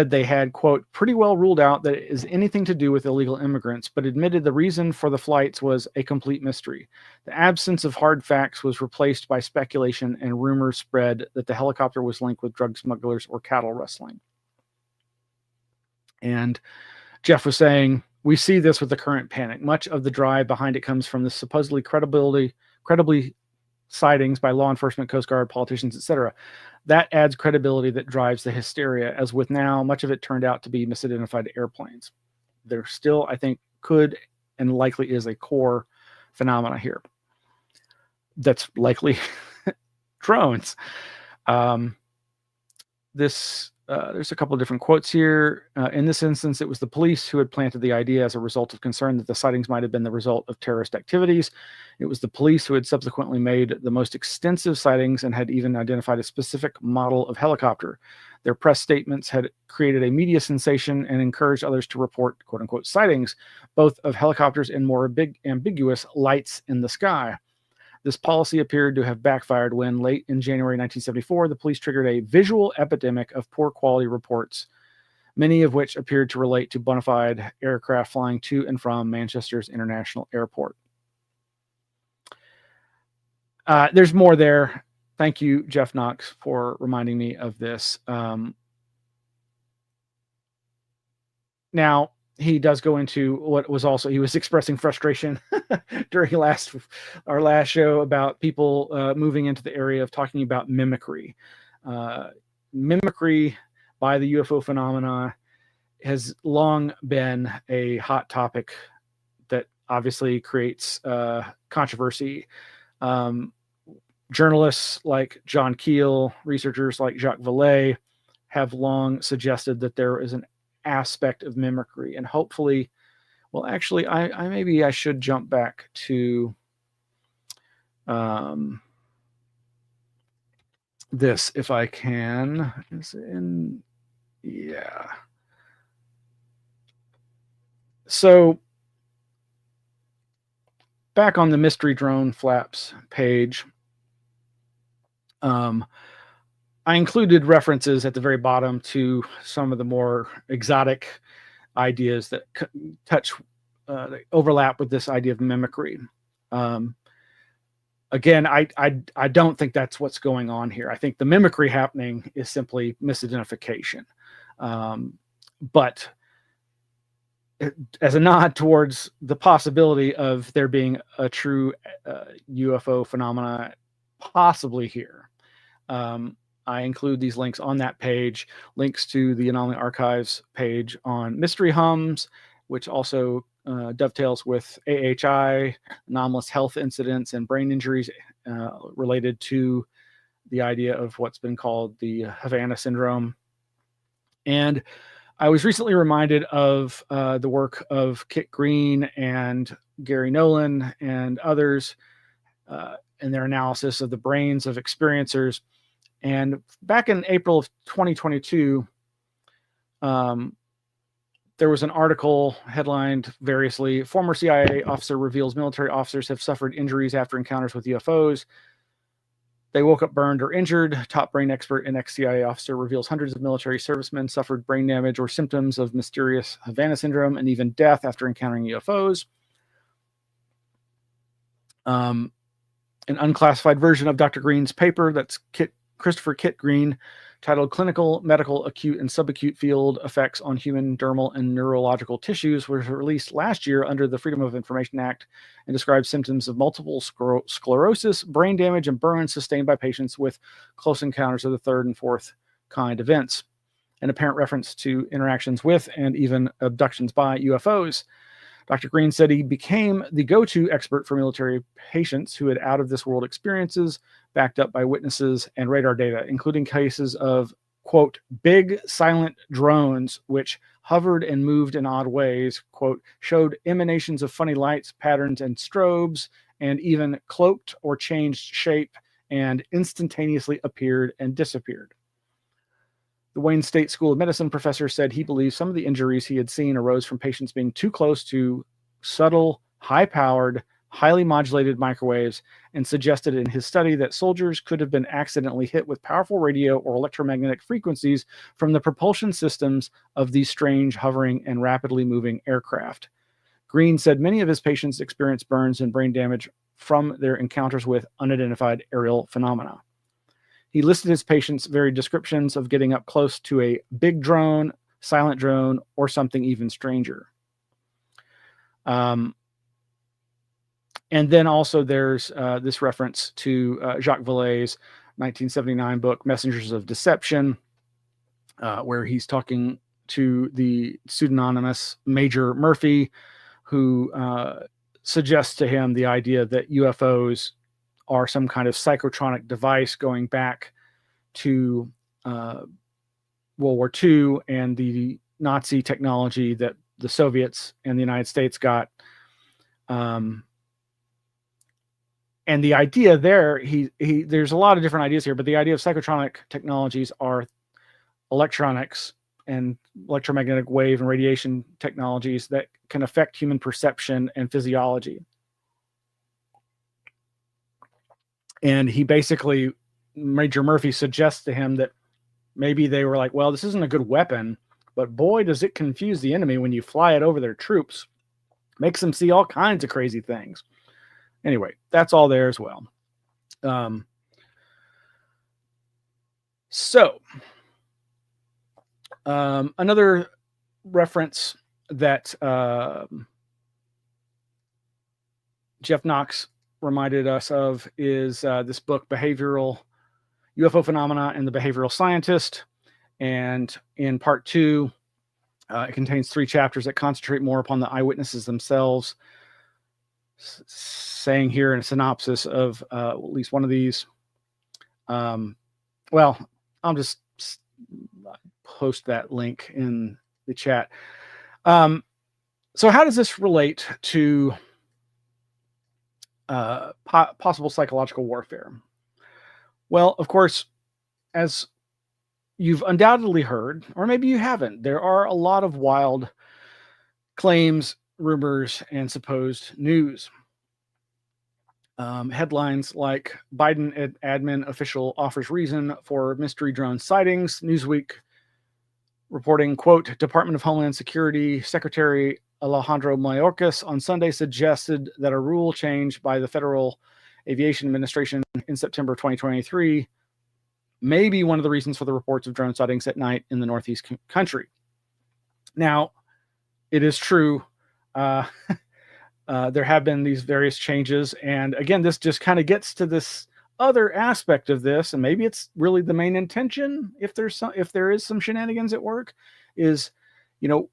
they had, quote, pretty well ruled out that it is anything to do with illegal immigrants, but admitted the reason for the flights was a complete mystery. The absence of hard facts was replaced by speculation, and rumors spread that the helicopter was linked with drug smugglers or cattle rustling. And Jeff was saying, we see this with the current panic. Much of the drive behind it comes from the supposedly credibly sightings by law enforcement, Coast Guard, politicians, etc. That adds credibility that drives the hysteria. As with now, much of it turned out to be misidentified airplanes. There still, I think, could and likely is a core phenomena here. That's likely drones. There's a couple of different quotes here. In this instance, it was the police who had planted the idea as a result of concern that the sightings might have been the result of terrorist activities. It was the police who had subsequently made the most extensive sightings and had even identified a specific model of helicopter. Their press statements had created a media sensation and encouraged others to report, quote unquote, sightings, both of helicopters and more ambiguous lights in the sky. This policy appeared to have backfired when, late in January 1974, the police triggered a visual epidemic of poor quality reports, many of which appeared to relate to bona fide aircraft flying to and from Manchester's International Airport. There's more there. Thank you, Jeff Knox, for reminding me of this. Now, he does go into what was also, he was expressing frustration during our last show about people moving into the area of talking about mimicry. Mimicry by the UFO phenomena has long been a hot topic that obviously creates controversy. Journalists like John Keel, researchers like Jacques Vallée have long suggested that there is an aspect of mimicry, and hopefully, well, actually, I maybe I should jump back to this if I can. Yeah. So back on the mystery drone flaps page, I included references at the very bottom to some of the more exotic ideas that that overlap with this idea of mimicry. Again, I don't think that's what's going on here. I think the mimicry happening is simply misidentification. But as a nod towards the possibility of there being a true UFO phenomena possibly here, I include these links on that page, links to the Anomaly Archives page on Mystery Hums, which also dovetails with AHI, anomalous health incidents and brain injuries related to the idea of what's been called the Havana syndrome. And I was recently reminded of the work of Kit Green and Gary Nolan and others in their analysis of the brains of experiencers. And back in April of 2022, there was an article headlined variously, former CIA officer reveals military officers have suffered injuries after encounters with UFOs. They woke up burned or injured. Top brain expert and ex-CIA officer reveals hundreds of military servicemen suffered brain damage or symptoms of mysterious Havana syndrome and even death after encountering UFOs. An unclassified version of Dr. Green's paper, that's Christopher Kit Green, titled Clinical, Medical, Acute, and Subacute Field Effects on Human Dermal and Neurological Tissues, was released last year under the Freedom of Information Act and describes symptoms of multiple sclerosis, brain damage, and burns sustained by patients with close encounters of the third and fourth kind events, an apparent reference to interactions with and even abductions by UFOs. Dr. Green said he became the go-to expert for military patients who had out-of-this-world experiences backed up by witnesses and radar data, including cases of, quote, big silent drones which hovered and moved in odd ways, quote, showed emanations of funny lights, patterns, and strobes, and even cloaked or changed shape and instantaneously appeared and disappeared. The Wayne State School of Medicine professor said he believes some of the injuries he had seen arose from patients being too close to subtle, high-powered, highly modulated microwaves, and suggested in his study that soldiers could have been accidentally hit with powerful radio or electromagnetic frequencies from the propulsion systems of these strange, hovering, and rapidly moving aircraft. Green said many of his patients experienced burns and brain damage from their encounters with unidentified aerial phenomena. He listed his patients' varied descriptions of getting up close to a big drone, silent drone, or something even stranger. And then also there's this reference to Jacques Vallée's 1979 book, Messengers of Deception, where he's talking to the pseudonymous Major Murphy, who suggests to him the idea that UFOs are some kind of psychotronic device going back to World War II and the Nazi technology that the Soviets and the United States got. And the idea there, there's a lot of different ideas here, but the idea of psychotronic technologies are electronics and electromagnetic wave and radiation technologies that can affect human perception and physiology. And he basically, Major Murphy suggests to him that maybe they were like, well, this isn't a good weapon, but boy, does it confuse the enemy when you fly it over their troops. Makes them see all kinds of crazy things. Anyway, that's all there as well. Another reference that Jeff Knox reminded us of is this book, UFO Phenomena and the Behavioral Scientist. And in part 2, it contains 3 chapters that concentrate more upon the eyewitnesses themselves, saying here in a synopsis of at least one of these. Well, I'll just post that link in the chat. So how does this relate to possible psychological warfare? Well, of course, as you've undoubtedly heard, or maybe you haven't, there are a lot of wild claims, rumors, and supposed news. Headlines like Biden admin official offers reason for mystery drone sightings. Newsweek reporting, quote, Department of Homeland Security Secretary Alejandro Mayorkas on Sunday suggested that a rule change by the Federal Aviation Administration in September 2023 may be one of the reasons for the reports of drone sightings at night in the Northeast country. Now, it is true. There have been these various changes. And again, this just kind of gets to this other aspect of this, and maybe it's really the main intention, if there is some shenanigans at work, is, the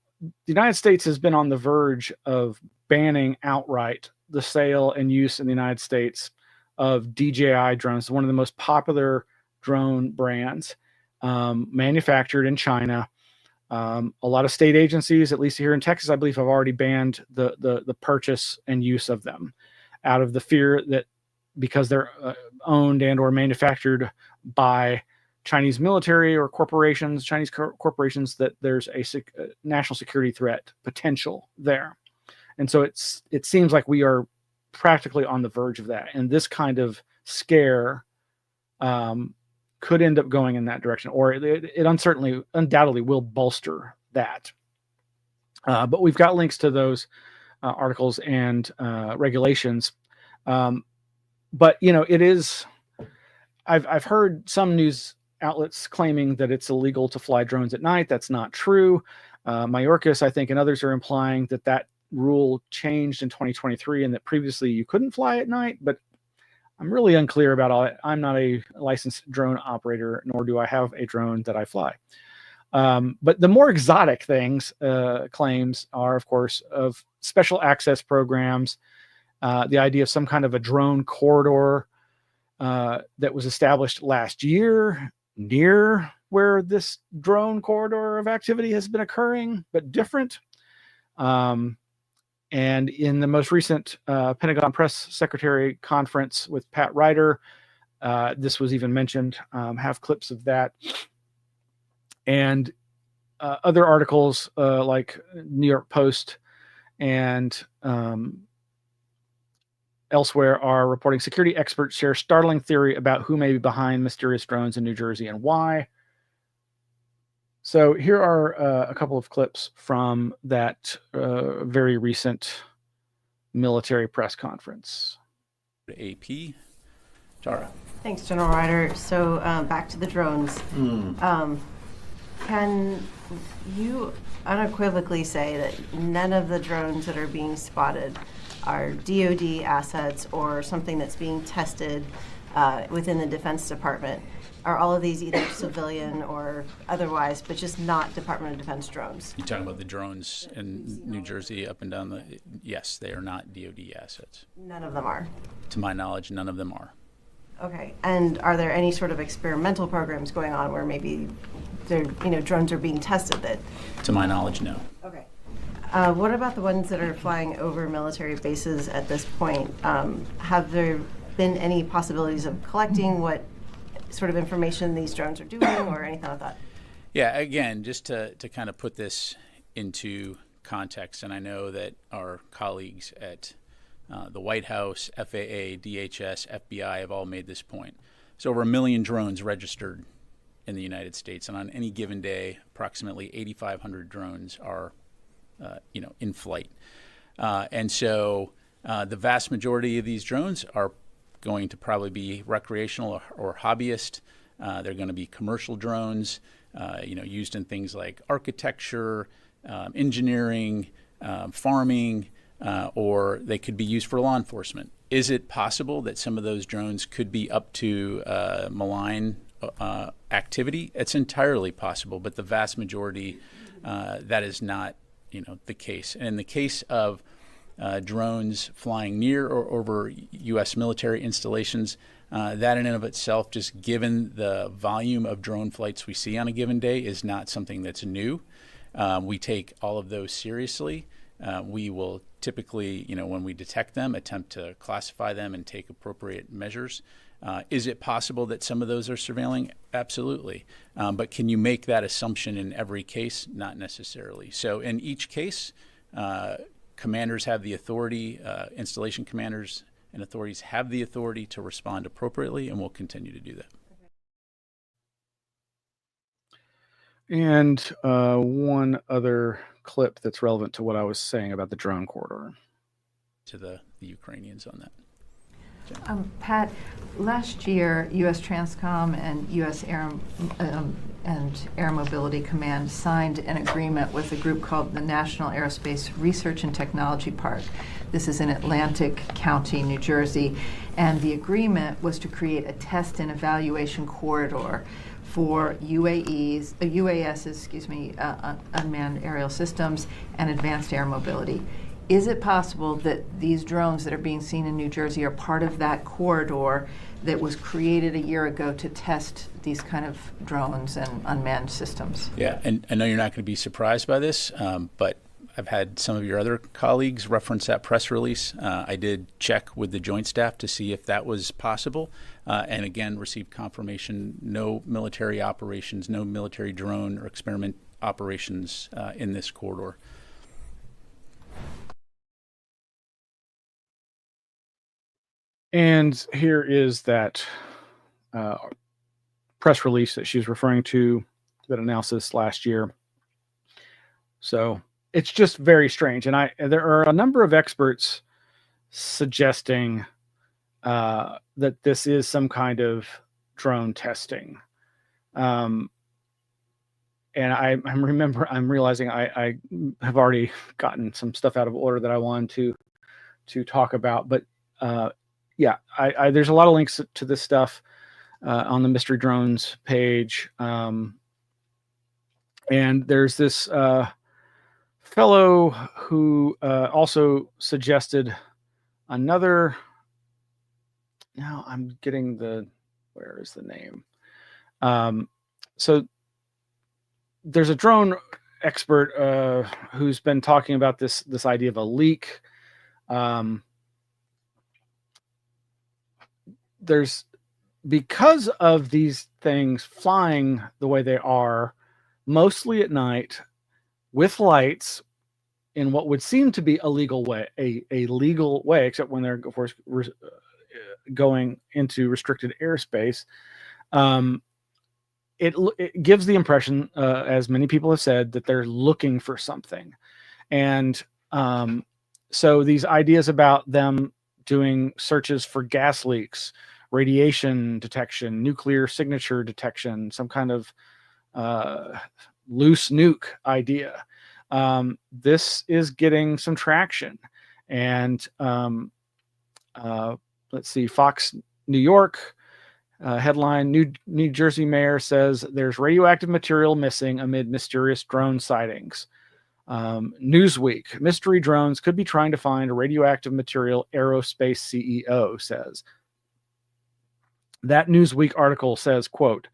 United States has been on the verge of banning outright the sale and use in the United States of DJI drones, one of the most popular drone brands, manufactured in China. A lot of state agencies, at least here in Texas, I believe, have already banned the purchase and use of them, out of the fear that because they're owned and or manufactured by Chinese military or corporations, corporations, that there's a national security threat potential there. And so it seems like we are practically on the verge of that. And this kind of scare could end up going in that direction, or it undoubtedly will bolster that. But we've got links to those articles and regulations. But it is. I've heard some news outlets claiming that it's illegal to fly drones at night. That's not true. Mayorkas, I think, and others are implying that rule changed in 2023 and that previously you couldn't fly at night. But I'm really unclear about all that. I'm not a licensed drone operator, nor do I have a drone that I fly. But the more exotic claims are, of course, of special access programs, the idea of some kind of a drone corridor that was established last year near where this drone corridor of activity has been occurring, but different. And in the most recent Pentagon Press Secretary conference with Pat Ryder, this was even mentioned. Have clips of that. And other articles like New York Post and elsewhere are reporting security experts share startling theory about who may be behind mysterious drones in New Jersey and why. So here are a couple of clips from that very recent military press conference. AP, Tara. Thanks, General Ryder. So back to the drones. Can you unequivocally say that none of the drones that are being spotted are DoD assets or something that's being tested within the Defense Department? Are all of these either civilian or otherwise, but just not Department of Defense drones? You're talking about the drones in New Jersey up and down the... Yes, they are not DoD assets. None of them are? To my knowledge, none of them are. Okay. And are there any sort of experimental programs going on where maybe drones are being tested that... To my knowledge, no. Okay. What about the ones that are flying over military bases at this point? Have there been any possibilities of collecting what sort of information these drones are doing or anything like that? Yeah, again, just to kind of put this into context, and I know that our colleagues at the White House, FAA, DHS, FBI have all made this point. So over 1 million drones registered in the United States, and on any given day, approximately 8,500 drones are in flight. And so the vast majority of these drones are going to probably be recreational or hobbyist. They're going to be commercial drones, used in things like architecture, engineering, farming, or they could be used for law enforcement. Is it possible that some of those drones could be up to malign activity? It's entirely possible, but the vast majority, that is not the case. And in the case of drones flying near or over U.S. military installations, that in and of itself, just given the volume of drone flights we see on a given day, is not something that's new. We take all of those seriously. We will typically, when we detect them, attempt to classify them and take appropriate measures. Is it possible that some of those are surveilling? Absolutely. But can you make that assumption in every case? Not necessarily. So in each case, commanders have the authority, installation commanders and authorities have the authority to respond appropriately, and will continue to do that. And one other clip that's relevant to what I was saying about the drone corridor. To the Ukrainians on that. Pat, last year, U.S. Transcom and U.S. Air Mobility Command signed an agreement with a group called the National Aerospace Research and Technology Park. This is in Atlantic County, New Jersey, and the agreement was to create a test and evaluation corridor for UASs, unmanned aerial systems, and advanced air mobility. Is it possible that these drones that are being seen in New Jersey are part of that corridor that was created a year ago to test these kind of drones and unmanned systems? Yeah, and I know you're not going to be surprised by this, but I've had some of your other colleagues reference that press release. I did check with the Joint Staff to see if that was possible, and again received confirmation: no military operations, no military drone or experiment operations in this corridor. And here is that press release that she's referring to that announced this last year. So it's just very strange. And there are a number of experts suggesting that this is some kind of drone testing. And I'm realizing I have already gotten some stuff out of order that I wanted to talk about. But yeah, there's a lot of links to this stuff on the Mystery Drones page. And there's this fellow who also suggested another. Now I'm getting where is the name? So there's a drone expert who's been talking about this idea of a leak. Because of these things flying the way they are, mostly at night, with lights, in what would seem to be a legal way, except when they're, of course, going into restricted airspace. It gives the impression, as many people have said, that they're looking for something. And so these ideas about them doing searches for gas leaks, radiation detection, nuclear signature detection, some kind of loose nuke idea. This is getting some traction. And let's see, Fox New York headline: New Jersey mayor says there's radioactive material missing amid mysterious drone sightings. Newsweek: mystery drones could be trying to find radioactive material, aerospace CEO says. That Newsweek article says, quote,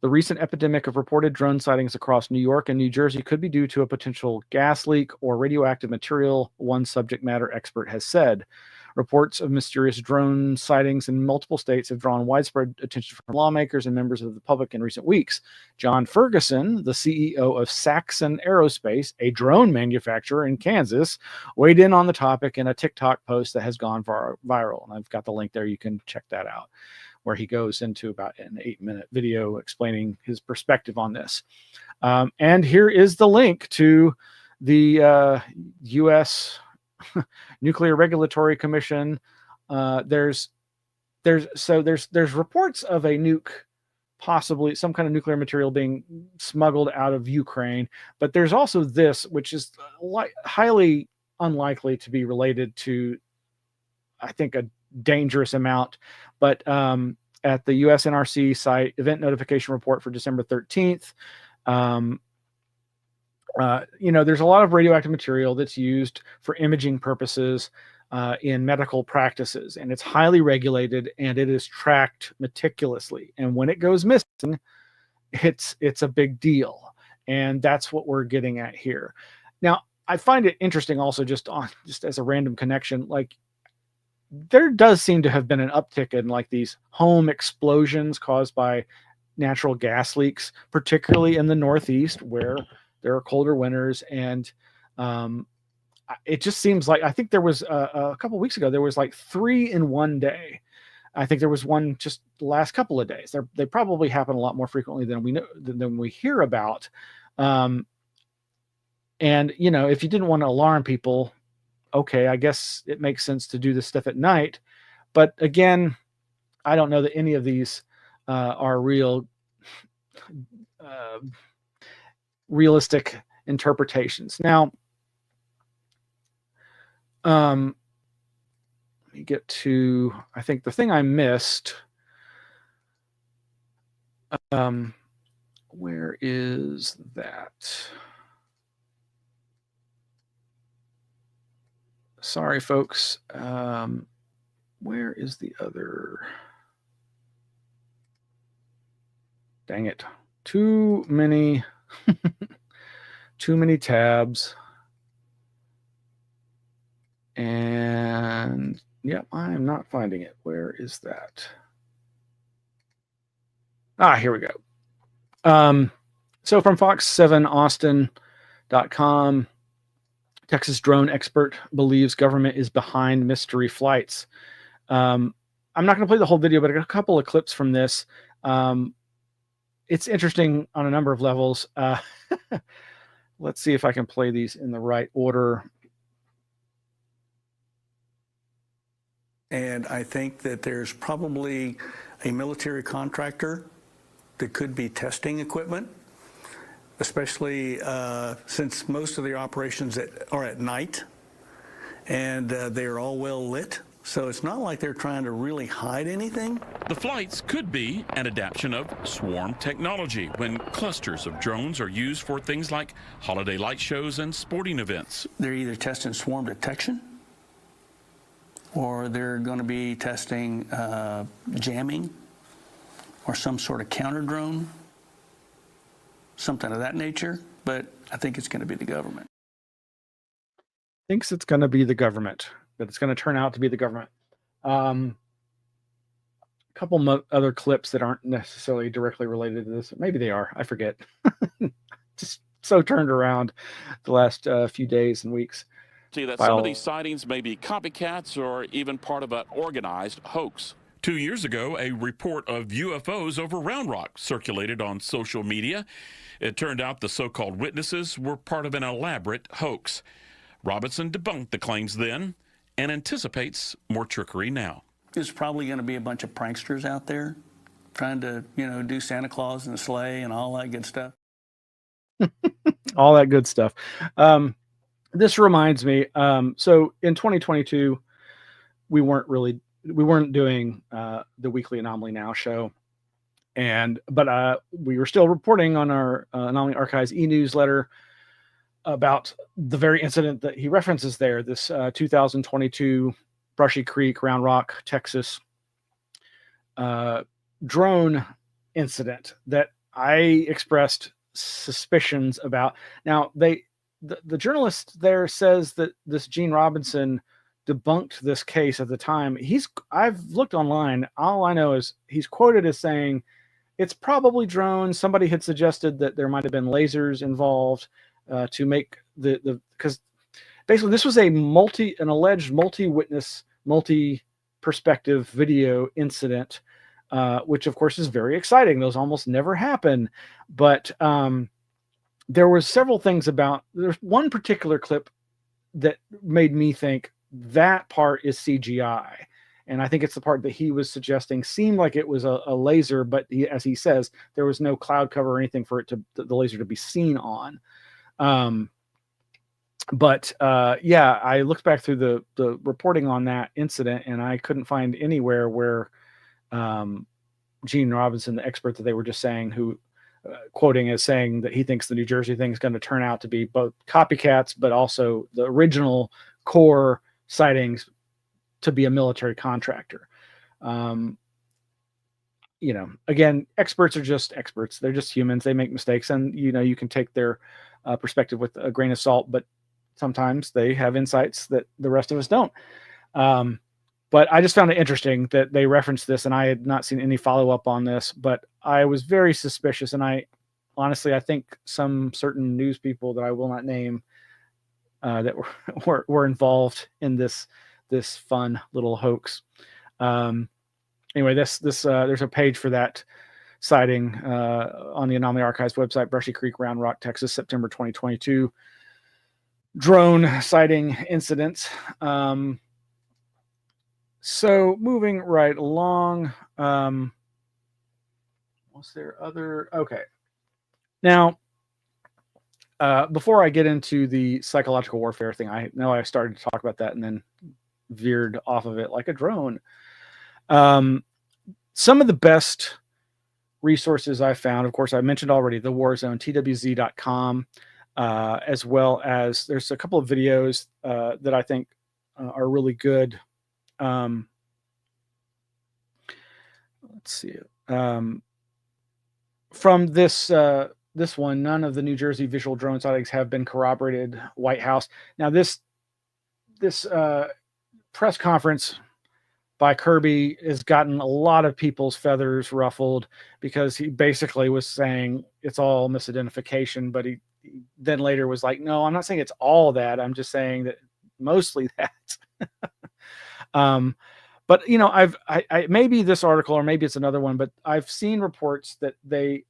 the recent epidemic of reported drone sightings across New York and New Jersey could be due to a potential gas leak or radioactive material, one subject matter expert has said. Reports of mysterious drone sightings in multiple states have drawn widespread attention from lawmakers and members of the public in recent weeks. John Ferguson, the CEO of Saxon Aerospace, a drone manufacturer in Kansas, weighed in on the topic in a TikTok post that has gone viral. And I've got the link there. You can check that out, where he goes into about an 8-minute video explaining his perspective on this. And here is the link to the U.S. Nuclear Regulatory Commission. There's reports of a nuke, possibly some kind of nuclear material being smuggled out of Ukraine, but there's also this, which is highly unlikely to be related to, I think, a dangerous amount. But at the US NRC site, event notification report for December 13th, there's a lot of radioactive material that's used for imaging purposes in medical practices, and it's highly regulated and it is tracked meticulously. And when it goes missing, it's a big deal. And that's what we're getting at here. Now, I find it interesting also, just as a random connection, like, there does seem to have been an uptick in like these home explosions caused by natural gas leaks, particularly in the Northeast, where there are colder winters. And it just seems like, I think there was a couple of weeks ago, there was like 3 in one day. I think there was one just the last couple of days. They probably happen a lot more frequently than we hear about. And if you didn't want to alarm people, okay, I guess it makes sense to do this stuff at night. But again, I don't know that any of these are realistic interpretations. Now, let me get to, I think, the thing I missed. Where is that? Sorry, folks. Where is the other? Dang it. Too many tabs. And yep, I am not finding it. Where is that? Here we go. So from Fox7Austin.com, Texas drone expert believes government is behind mystery flights. I'm not going to play the whole video, but I got a couple of clips from this. It's interesting on a number of levels. Let's see if I can play these in the right order. And I think that there's probably a military contractor that could be testing equipment, especially since most of the operations are at night, and they're all well lit. So it's not like they're trying to really hide anything. The flights could be an adaptation of swarm technology when clusters of drones are used for things like holiday light shows and sporting events. They're either testing swarm detection, or they're going to be testing jamming or some sort of counter drone, something of that nature. But I think it's going to be the government. Thinks it's going to be the government, that it's going to turn out to be the government. A couple other clips that aren't necessarily directly related to this. Maybe they are. I forget. Just so turned around the last few days and weeks. See that some of these sightings may be copycats or even part of an organized hoax. 2 years ago, a report of UFOs over Round Rock circulated on social media. It turned out the so-called witnesses were part of an elaborate hoax. Robinson debunked the claims then and anticipates more trickery now. There's probably going to be a bunch of pranksters out there trying to, do Santa Claus and the sleigh and all that good stuff. All that good stuff. This reminds me, so in 2022, we weren't doing the weekly Anomaly-NOW show, but we were still reporting on our Anomaly Archives e-newsletter about the very incident that he references there, this 2022 Brushy Creek, Round Rock, Texas drone incident that I expressed suspicions about. Now, the journalist there says that this Gene Robinson debunked this case at the time. I've looked online. All I know is he's quoted as saying it's probably drones. Somebody had suggested that there might have been lasers involved to make because basically this was an alleged multi-witness, multi-perspective video incident, which of course is very exciting. Those almost never happen, but there were several things there's one particular clip that made me think that part is CGI. And I think it's the part that he was suggesting seemed like it was a laser, but as he says, there was no cloud cover or anything for the laser to be seen on. Yeah, I looked back through the reporting on that incident and I couldn't find anywhere where Gene Robinson, the expert that they were just saying, who quoting as saying that he thinks the New Jersey thing is going to turn out to be both copycats, but also the original core sightings to be a military contractor. Again, experts are just experts. They're just humans. They make mistakes, and you can take their perspective with a grain of salt, but sometimes they have insights that the rest of us don't. But I just found it interesting that they referenced this, and I had not seen any follow-up on this, but I was very suspicious, and I think some certain news people that I will not name that were involved in this fun little hoax. Anyway, there's a page for that sighting on the Anomaly Archives website, Brushy Creek, Round Rock, Texas, September 2022. Drone sighting incidents. So moving right along, was there other? Okay. Now, before I get into the psychological warfare thing, I know I started to talk about that and then veered off of it like a drone. Some of the best resources I found, of course, I mentioned already the War Zone, twz.com, as well as there's a couple of videos that I think are really good. Let's see. From this one, none of the New Jersey visual drone sightings have been corroborated. White House. Now this press conference by Kirby has gotten a lot of people's feathers ruffled because he basically was saying it's all misidentification, but he then later was like, no, I'm not saying it's all that. I'm just saying that mostly that. But you know, I maybe this article or maybe it's another one, but I've seen reports that the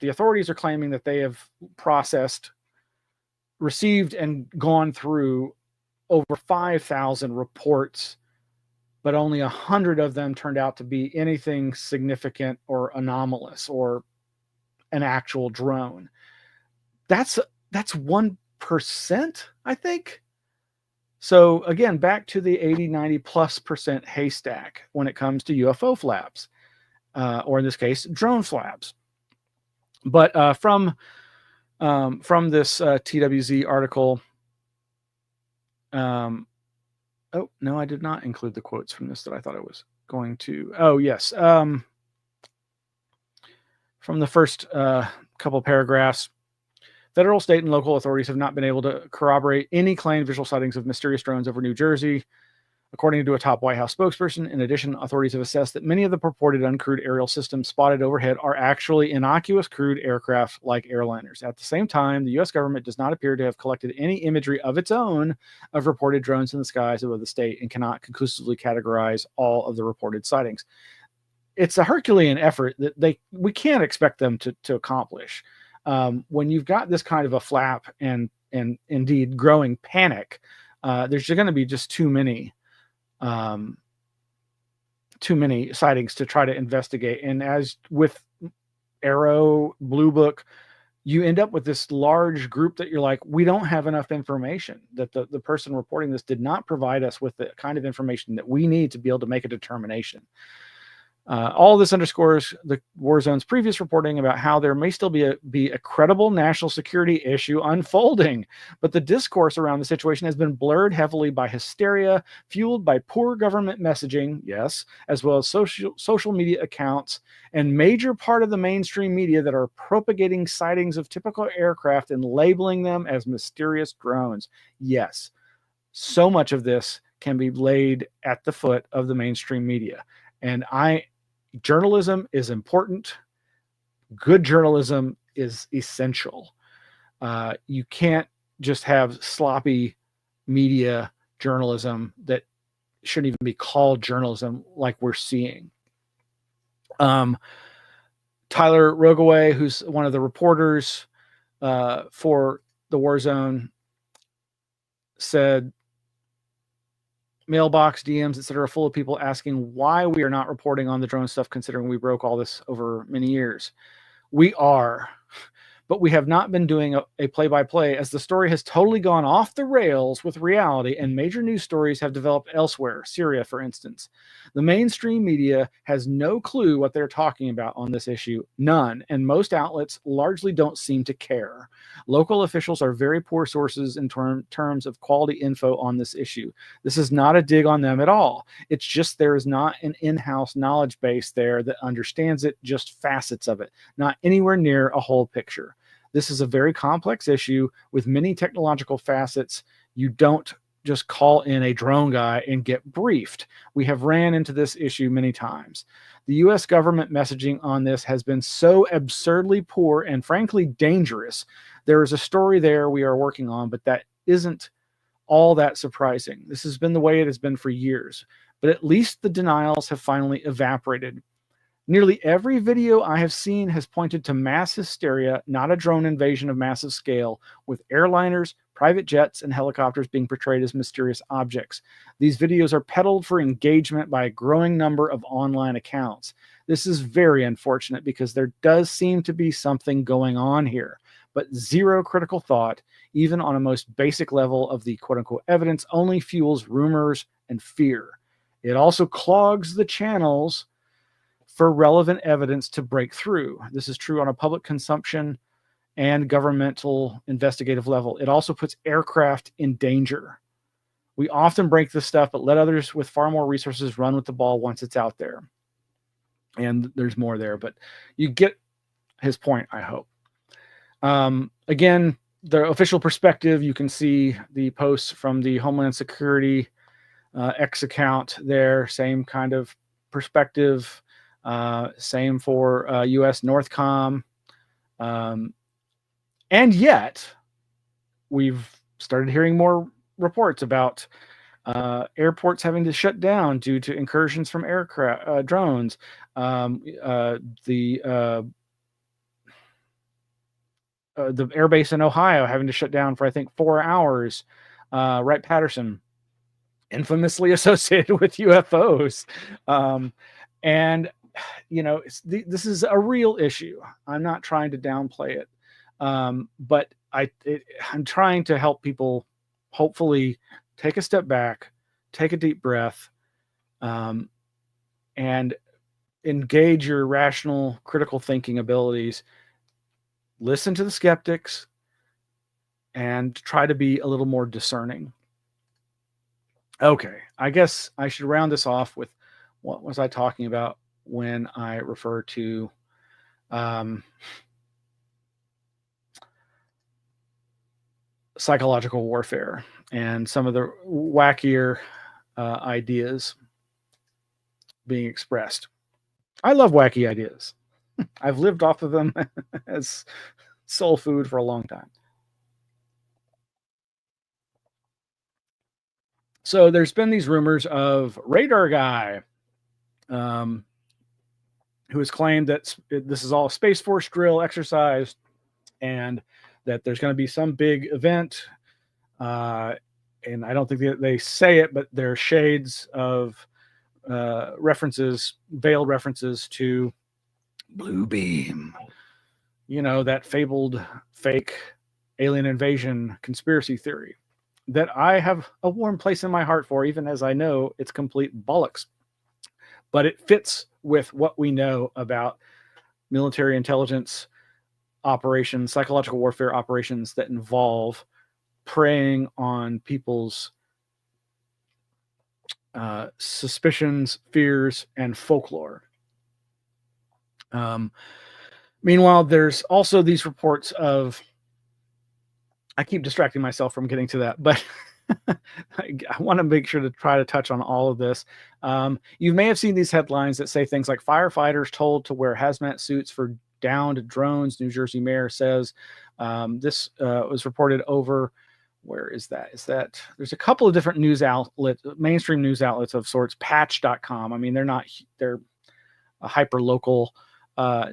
authorities are claiming that they have received and gone through over 5,000 reports, but only 100 of them turned out to be anything significant or anomalous or an actual drone. That's 1%, I think. So again, back to the 80-90+% haystack when it comes to UFO flaps, or in this case, drone flaps. But from this TWZ article, oh no, I did not include the quotes from this that I thought I was going to. Oh yes, from the first couple paragraphs. Federal, state, and local authorities have not been able to corroborate any claimed visual sightings of mysterious drones over New Jersey, according to a top White House spokesperson. In addition, authorities have assessed that many of the purported uncrewed aerial systems spotted overhead are actually innocuous crewed aircraft like airliners. At the same time, the U.S. government does not appear to have collected any imagery of its own of reported drones in the skies above the state and cannot conclusively categorize all of the reported sightings. It's a Herculean effort that we can't expect them to accomplish. When you've got this kind of a flap and indeed growing panic, there's going to be just too many sightings to try to investigate. And as with Arrow, Blue Book, you end up with this large group that you're like, we don't have enough information, that the person reporting this did not provide us with the kind of information that we need to be able to make a determination. All this underscores the war zone's previous reporting about how there may still be a credible national security issue unfolding, but the discourse around the situation has been blurred heavily by hysteria, fueled by poor government messaging, yes, as well as social media accounts, and major part of the mainstream media that are propagating sightings of typical aircraft and labeling them as mysterious drones. Yes, so much of this can be laid at the foot of the mainstream media. And journalism is important. Good journalism is essential. You can't just have sloppy media journalism that shouldn't even be called journalism like we're seeing. Tyler Rogaway, who's one of the reporters for the War Zone, said, mailbox, DMs, etc., are full of people asking why we are not reporting on the drone stuff, considering we broke all this over many years. We are, but we have not been doing a play-by-play, as the story has totally gone off the rails with reality, and major news stories have developed elsewhere, Syria, for instance. The mainstream media has no clue what they're talking about on this issue, none, and most outlets largely don't seem to care. Local officials are very poor sources in terms of quality info on this issue. This is not a dig on them at all. It's just there is not an in-house knowledge base there that understands it, just facets of it, not anywhere near a whole picture. This is a very complex issue with many technological facets. You don't just call in a drone guy and get briefed. We have ran into this issue many times. The U.S. government messaging on this has been so absurdly poor and frankly dangerous. There is a story there we are working on, but that isn't all that surprising. This has been the way it has been for years, but at least the denials have finally evaporated. Nearly every video I have seen has pointed to mass hysteria, not a drone invasion of massive scale, with airliners, private jets, and helicopters being portrayed as mysterious objects. These videos are peddled for engagement by a growing number of online accounts. This is very unfortunate because there does seem to be something going on here, but zero critical thought, even on a most basic level of the quote-unquote evidence, only fuels rumors and fear. It also clogs the channels for relevant evidence to break through. This is true on a public consumption and governmental investigative level. It also puts aircraft in danger. We often break this stuff, but let others with far more resources run with the ball once it's out there. And there's more there, but you get his point, I hope. Again, the official perspective, you can see the posts from the Homeland Security X account there, same kind of perspective. Same for US Northcom. And yet, we've started hearing more reports about airports having to shut down due to incursions from aircraft, drones. The airbase in Ohio having to shut down for, I think, 4 hours. Wright-Patterson, infamously associated with UFOs. And, you know, this is a real issue. I'm not trying to downplay it. But I'm trying to help people hopefully take a step back, take a deep breath, and engage your rational, critical thinking abilities. Listen to the skeptics and try to be a little more discerning. Okay, I guess I should round this off with what was I talking about when I refer to psychological warfare and some of the wackier ideas being expressed. I love wacky ideas. I've lived off of them as soul food for a long time. So there's been these rumors of Radar Guy, who has claimed that this is all a Space Force drill exercise and that there's going to be some big event. And I don't think they say it, but there are shades of references, veiled references to Blue Beam. You know, that fabled fake alien invasion conspiracy theory that I have a warm place in my heart for, even as I know it's complete bollocks. But it fits with what we know about military intelligence operations, psychological warfare operations that involve preying on people's suspicions, fears, and folklore. Meanwhile, there's also these reports of, I keep distracting myself from getting to that, but I want to make sure to try to touch on all of this. You may have seen these headlines that say things like firefighters told to wear hazmat suits for downed drones. New Jersey mayor says this was reported over. Where is that? There's a couple of different news outlets, mainstream news outlets of sorts, patch.com. I mean, they're a hyper local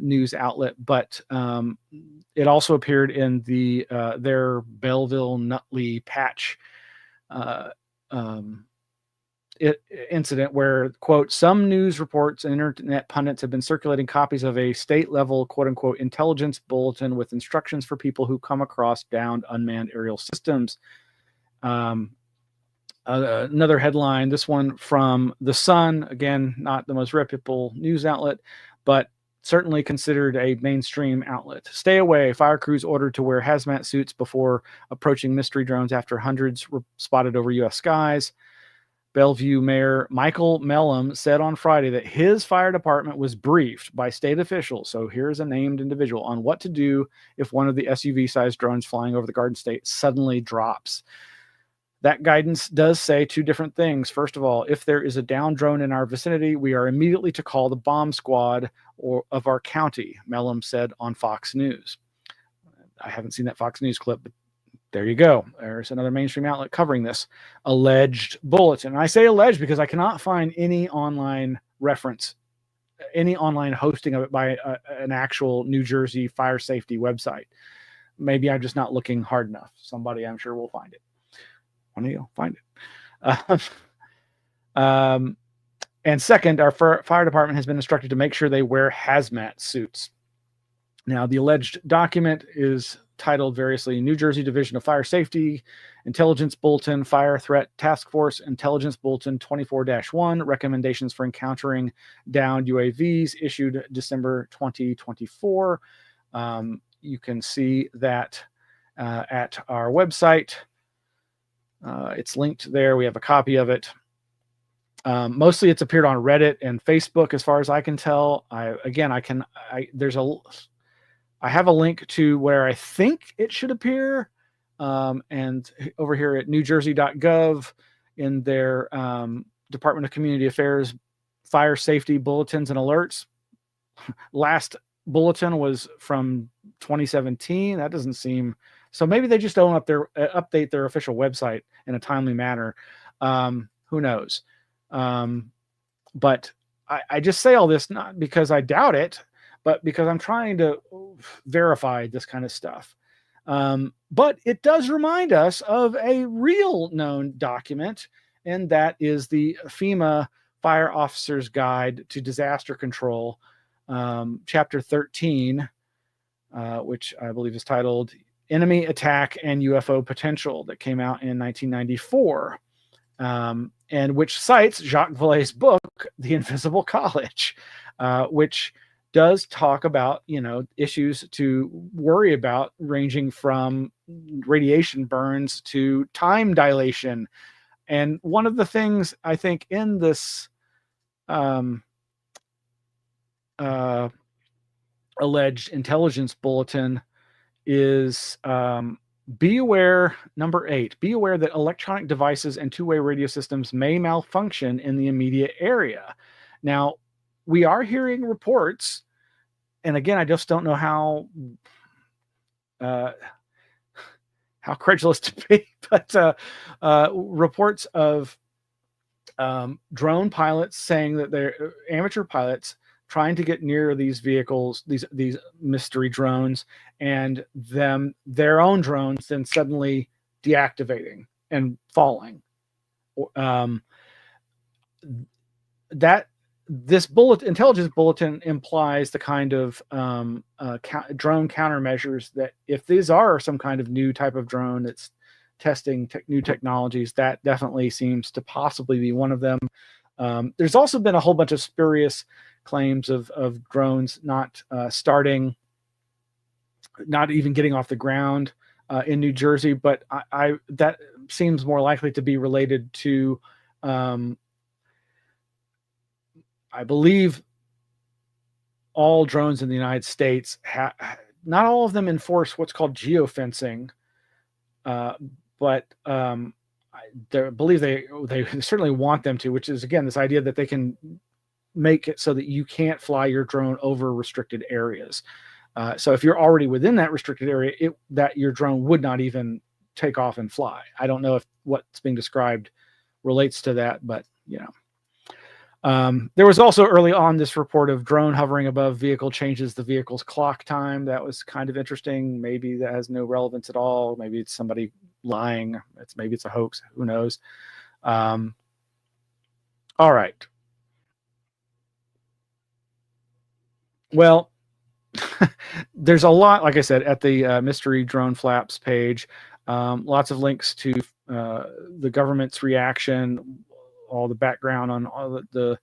news outlet, but it also appeared in their Belleville Nutley patch incident where, quote, some news reports and internet pundits have been circulating copies of a state level, quote unquote, intelligence bulletin with instructions for people who come across downed unmanned aerial systems. Another headline, this one from The Sun, again, not the most reputable news outlet, but certainly considered a mainstream outlet. Stay away. Fire crews ordered to wear hazmat suits before approaching mystery drones after hundreds were spotted over U.S. skies. Bellevue Mayor Michael Mellum said on Friday that his fire department was briefed by state officials, so here's a named individual, on what to do if one of the SUV-sized drones flying over the Garden State suddenly drops. That guidance does say two different things. First of all, if there is a downed drone in our vicinity, we are immediately to call the bomb squad of our county, Mellum said on Fox News. I haven't seen that Fox News clip, but there you go. There's another mainstream outlet covering this alleged bulletin. And I say alleged because I cannot find any online reference, any online hosting of it by an actual New Jersey fire safety website. Maybe I'm just not looking hard enough. Somebody, I'm sure, will find it. One of you find it. And second, our fire department has been instructed to make sure they wear hazmat suits. Now, the alleged document is titled variously New Jersey Division of Fire Safety, Intelligence Bulletin, Fire Threat Task Force, Intelligence Bulletin 24-1, Recommendations for Encountering Downed UAVs, issued December 2024. You can see that at our website. It's linked there. We have a copy of it. Mostly it's appeared on Reddit and Facebook, as far as I can tell. I have a link to where I think it should appear. And over here at newjersey.gov, in their Department of Community Affairs fire safety bulletins and alerts. Last bulletin was from 2017. That doesn't seem so. Maybe they just don't update their official website in a timely manner. Who knows? But I just say all this not because I doubt it, but because I'm trying to verify this kind of stuff. But it does remind us of a real known document, and that is the FEMA Fire Officer's Guide to Disaster Control, Chapter 13, which I believe is titled Enemy Attack and UFO Potential, that came out in 1994. And which cites Jacques Vallée's book, The Invisible College, which does talk about, issues to worry about, ranging from radiation burns to time dilation. And one of the things I think in this alleged intelligence bulletin is be aware, number 8, be aware that electronic devices and two-way radio systems may malfunction in the immediate area. Now, we are hearing reports, and again, I just don't know how credulous to be, but reports of drone pilots saying that they're amateur pilots trying to get near these vehicles, these mystery drones, and their own drones then suddenly deactivating and falling. That this intelligence bulletin implies the kind of drone countermeasures that if these are some kind of new type of drone that's testing new technologies, that definitely seems to possibly be one of them. There's also been a whole bunch of spurious claims of drones not even getting off the ground in New Jersey, but that seems more likely to be related to I believe all drones in the United States, not all of them enforce what's called geofencing, but I believe they certainly want them to, which is, again, this idea that they can make it so that you can't fly your drone over restricted areas. So if you're already within that restricted area, that your drone would not even take off and fly. I don't know if what's being described relates to that, but there was also early on this report of drone hovering above vehicle changes the vehicle's clock time. That was kind of interesting. Maybe that has no relevance at all. Maybe it's somebody lying. Maybe it's a hoax. Who knows? All right. Well, there's a lot, like I said, at the Mystery Drone Flaps page. Lots of links to the government's reaction, all the background on all the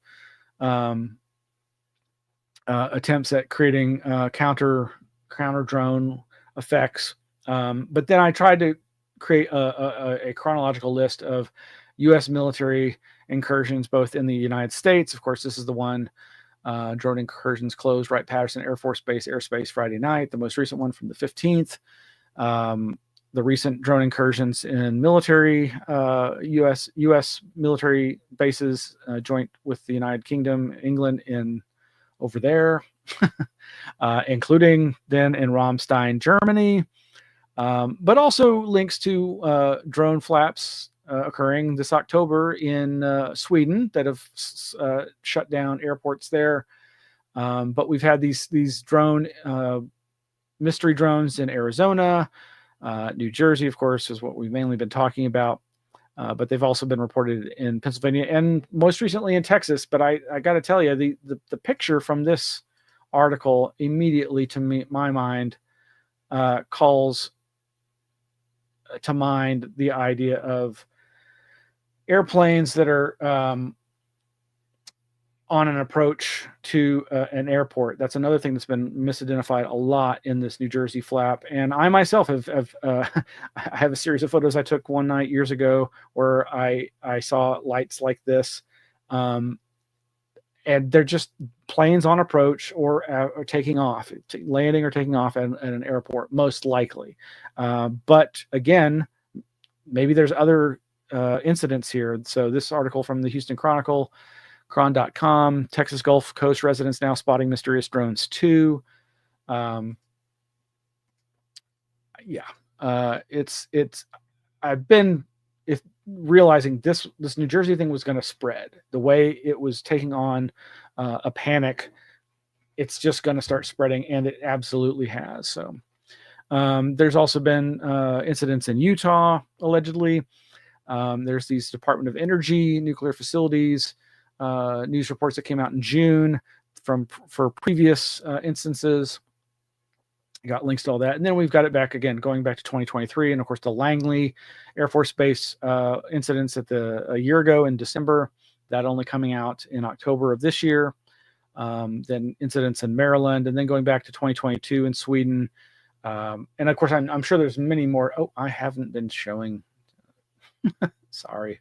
attempts at creating counter drone effects. But then I tried to create a chronological list of U.S. military incursions, both in the United States. Of course, this is the one. Drone incursions closed Wright-Patterson Air Force Base airspace Friday night. The most recent one from the 15th. The recent drone incursions in military U.S. military bases, joint with the United Kingdom, England, over there, including then in Ramstein, Germany, but also links to drone flaps occurring this October in Sweden that have shut down airports there. But we've had these drone mystery drones in Arizona. New Jersey, of course, is what we've mainly been talking about, but they've also been reported in Pennsylvania and most recently in Texas. But I got to tell you, the picture from this article immediately, to my mind, calls to mind the idea of airplanes that are on an approach to an airport. That's another thing that's been misidentified a lot in this New Jersey flap. And I myself have I have a series of photos I took one night years ago where I saw lights like this, and they're just planes on approach or taking off, landing or taking off at an airport, most likely. But again, maybe there's other incidents here. So this article from the Houston Chronicle, Cron.com, Texas Gulf Coast residents now spotting mysterious drones too. I've been realizing this New Jersey thing was going to spread. The way it was taking on a panic, it's just going to start spreading, and it absolutely has. So there's also been incidents in Utah, allegedly. There's these Department of Energy nuclear facilities news reports that came out in June for previous instances. Got links to all that. And then we've got it back again, going back to 2023. And of course, the Langley Air Force Base incidents a year ago in December, that only coming out in October of this year. Then incidents in Maryland, and then going back to 2022 in Sweden. And of course, I'm sure there's many more. Oh, I haven't been showing. Sorry.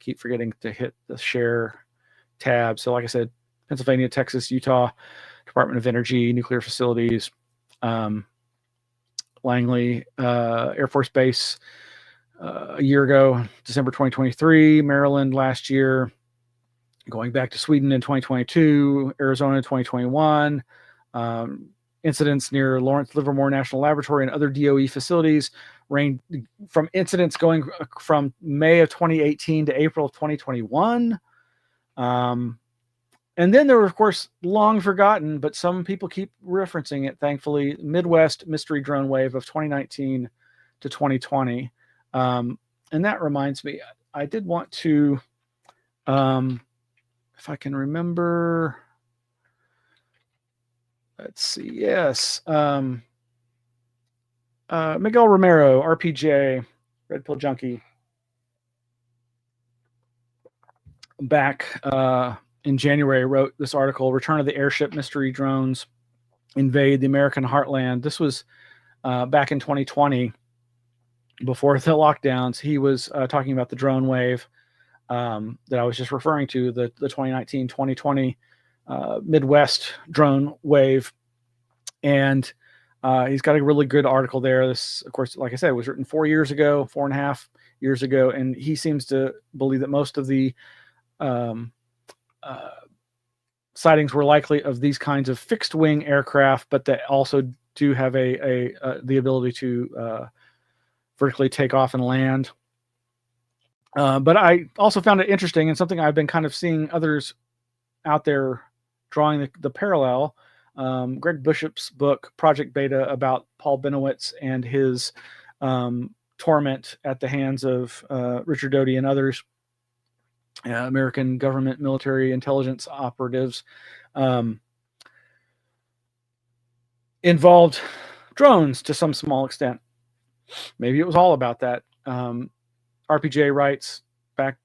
Keep forgetting to hit the share tab. So like I said, Pennsylvania, Texas, Utah, Department of Energy, nuclear facilities, Langley Air Force Base a year ago, December 2023, Maryland last year, going back to Sweden in 2022, Arizona in 2021, incidents near Lawrence Livermore National Laboratory and other DOE facilities, range from incidents going from May of 2018 to April of 2021. And then there were, of course, long forgotten, but some people keep referencing it, thankfully, Midwest mystery drone wave of 2019 to 2020. And that reminds me, I did want to, if I can remember, let's see, yes. Miguel Romero, RPJ, Red Pill Junkie, back in January, wrote this article, Return of the Airship Mystery Drones Invade the American Heartland. This was back in 2020, before the lockdowns. He was talking about the drone wave that I was just referring to, the 2019-2020 Midwest drone wave. And he's got a really good article there. This, of course, like I said, was written 4.5 years ago. And he seems to believe that most of the sightings were likely of these kinds of fixed wing aircraft, but that also do have the ability to vertically take off and land. But I also found it interesting, and something I've been kind of seeing others out there drawing the parallel. Greg Bishop's book, Project Beta, about Paul Benowitz and his torment at the hands of Richard Doty and others, American government military intelligence operatives, involved drones to some small extent. Maybe it was all about that. RPJ writes back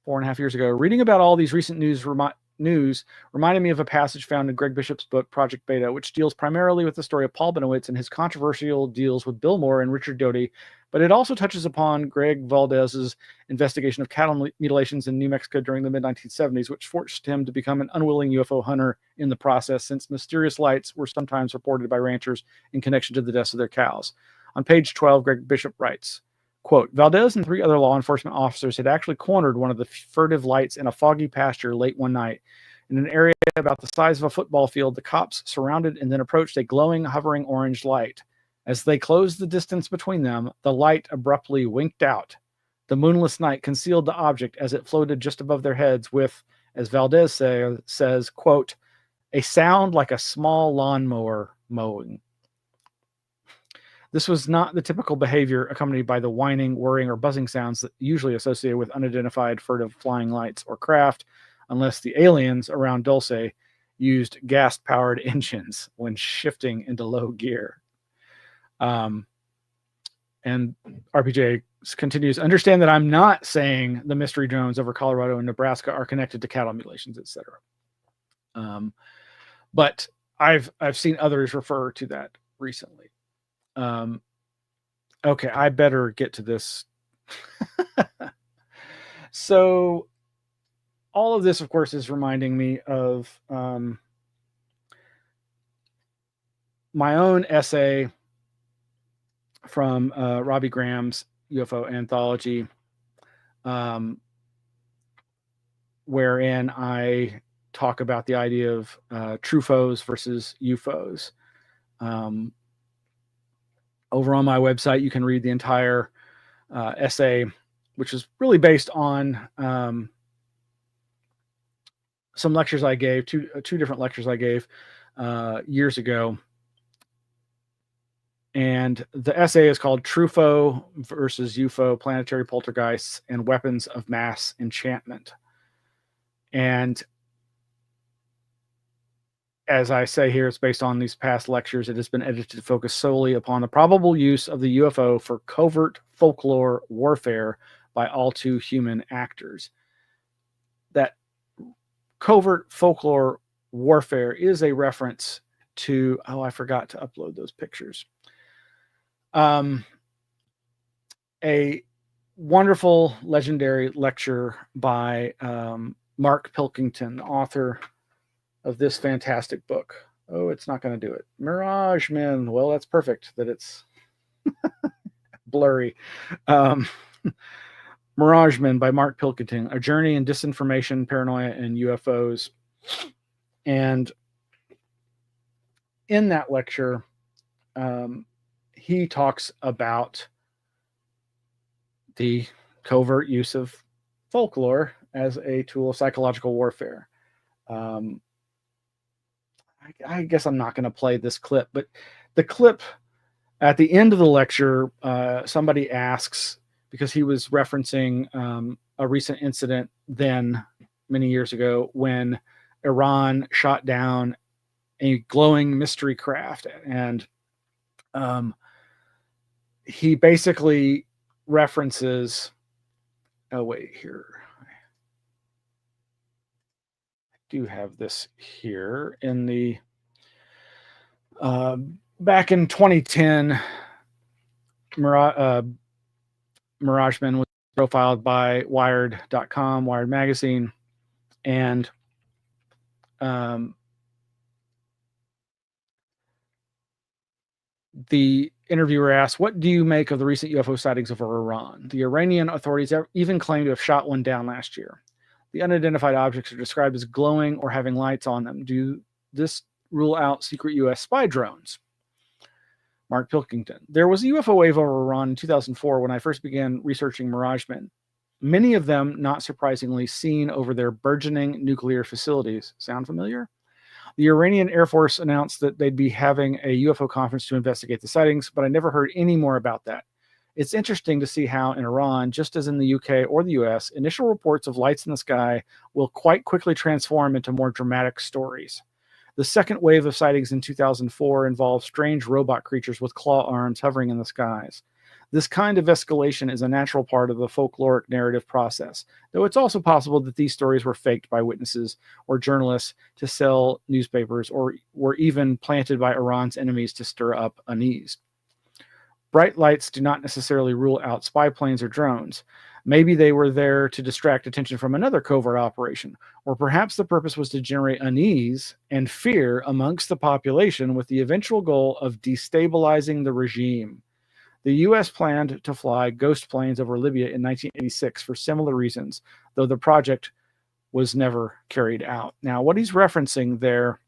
4.5 years ago, reading about all these recent news reminded me of a passage found in Greg Bishop's book, Project Beta, which deals primarily with the story of Paul Benowitz and his controversial deals with Bill Moore and Richard Doty, but it also touches upon Greg Valdez's investigation of cattle mutilations in New Mexico during the mid-1970s, which forced him to become an unwilling UFO hunter in the process, since mysterious lights were sometimes reported by ranchers in connection to the deaths of their cows. On page 12, Greg Bishop writes, quote, Valdez and 3 other law enforcement officers had actually cornered one of the furtive lights in a foggy pasture late one night. In an area about the size of a football field, the cops surrounded and then approached a glowing, hovering orange light. As they closed the distance between them, the light abruptly winked out. The moonless night concealed the object as it floated just above their heads with, as Valdez says, quote, a sound like a small lawnmower mowing. This was not the typical behavior accompanied by the whining, whirring, or buzzing sounds that usually associated with unidentified furtive flying lights or craft, unless the aliens around Dulce used gas-powered engines when shifting into low gear. And RPJ continues, understand that I'm not saying the mystery drones over Colorado and Nebraska are connected to cattle mutilations, etc. But I've seen others refer to that recently. Okay, I better get to this. So all of this, of course, is reminding me of my own essay from Robbie Graham's UFO anthology, wherein I talk about the idea of true foes versus UFOs. Over on my website, you can read the entire essay, which is really based on some lectures I gave, two different lectures I gave years ago. And the essay is called True Foe versus UFO, Planetary Poltergeists, and Weapons of Mass Enchantment. And as I say here, it's based on these past lectures. It has been edited to focus solely upon the probable use of the UFO for covert folklore warfare by all too human actors. That covert folklore warfare is a reference to, I forgot to upload those pictures. A wonderful, legendary lecture by Mark Pilkington, author of this fantastic book. Oh, it's not going to do it. Mirage Men. Well, that's perfect that it's blurry. Mirage Men by Mark Pilkington, A Journey in Disinformation, Paranoia, and UFOs. And in that lecture, he talks about the covert use of folklore as a tool of psychological warfare. I guess I'm not going to play this clip, but the clip at the end of the lecture, somebody asks, because he was referencing a recent incident then many years ago when Iran shot down a glowing mystery craft. And he basically references, oh, wait, here. Do have this here in the back in 2010, Mirage Men was profiled by Wired.com, Wired Magazine, and the interviewer asked, "What do you make of the recent UFO sightings over Iran? The Iranian authorities even claim to have shot one down last year. The unidentified objects are described as glowing or having lights on them. Do this rule out secret U.S. spy drones?" Mark Pilkington. There was a UFO wave over Iran in 2004 when I first began researching Mirage Men. Many of them, not surprisingly, seen over their burgeoning nuclear facilities. Sound familiar? The Iranian Air Force announced that they'd be having a UFO conference to investigate the sightings, but I never heard any more about that. It's interesting to see how in Iran, just as in the UK or the US, initial reports of lights in the sky will quite quickly transform into more dramatic stories. The second wave of sightings in 2004 involved strange robot creatures with claw arms hovering in the skies. This kind of escalation is a natural part of the folkloric narrative process, though it's also possible that these stories were faked by witnesses or journalists to sell newspapers, or were even planted by Iran's enemies to stir up unease. Bright lights do not necessarily rule out spy planes or drones. Maybe they were there to distract attention from another covert operation, or perhaps the purpose was to generate unease and fear amongst the population with the eventual goal of destabilizing the regime. The U.S. planned to fly ghost planes over Libya in 1986 for similar reasons, though the project was never carried out. Now, what he's referencing there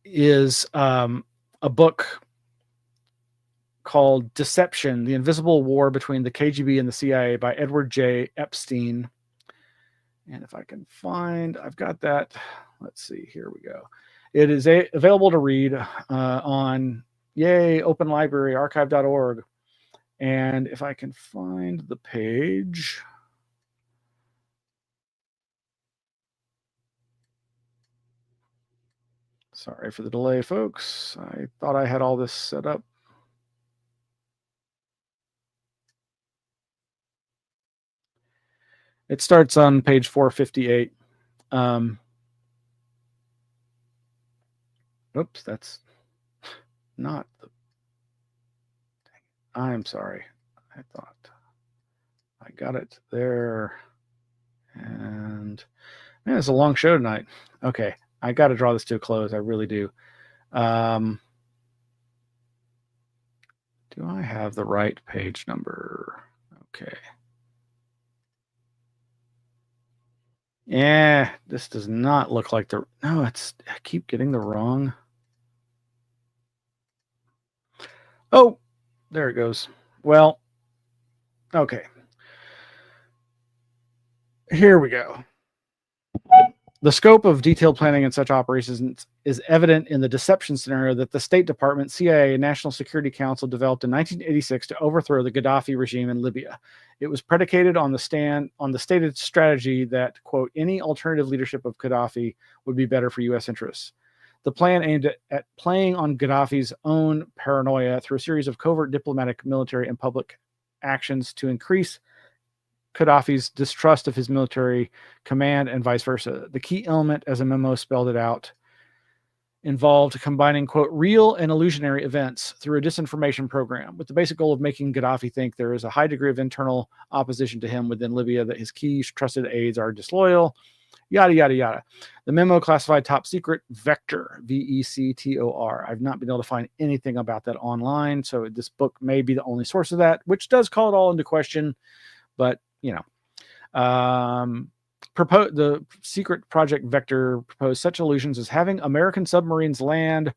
is a book called Deception, The Invisible War Between the KGB and the CIA by Edward J. Epstein. And if I can find, I've got that. Let's see, here we go. It is available to read on Open Library, archive.org. And if I can find the page. Sorry for the delay, folks. I thought I had all this set up. It starts on page 458. Oops, that's not the... I'm sorry. I thought I got it there. And man, it's a long show tonight. Okay, I got to draw this to a close. I really do. Do I have the right page number? Okay. Yeah, this does not look like the... No, I keep getting the wrong... Oh, there it goes. Well, okay. Here we go. The scope of detailed planning in such operations is evident in the deception scenario that the State Department, CIA, and National Security Council developed in 1986 to overthrow the Gaddafi regime in Libya. It was predicated on the stated strategy that, quote, any alternative leadership of Gaddafi would be better for U.S. interests. The plan aimed at playing on Gaddafi's own paranoia through a series of covert diplomatic, military, and public actions to increase Gaddafi's distrust of his military command and vice versa. The key element, as a memo spelled it out, involved combining, quote, real and illusionary events through a disinformation program with the basic goal of making Gaddafi think there is a high degree of internal opposition to him within Libya, that his key trusted aides are disloyal, yada, yada, yada. The memo classified top secret Vector, VECTOR. I've not been able to find anything about that online, so this book may be the only source of that, which does call it all into question, but you know, the secret project Vector proposed such illusions as having American submarines land,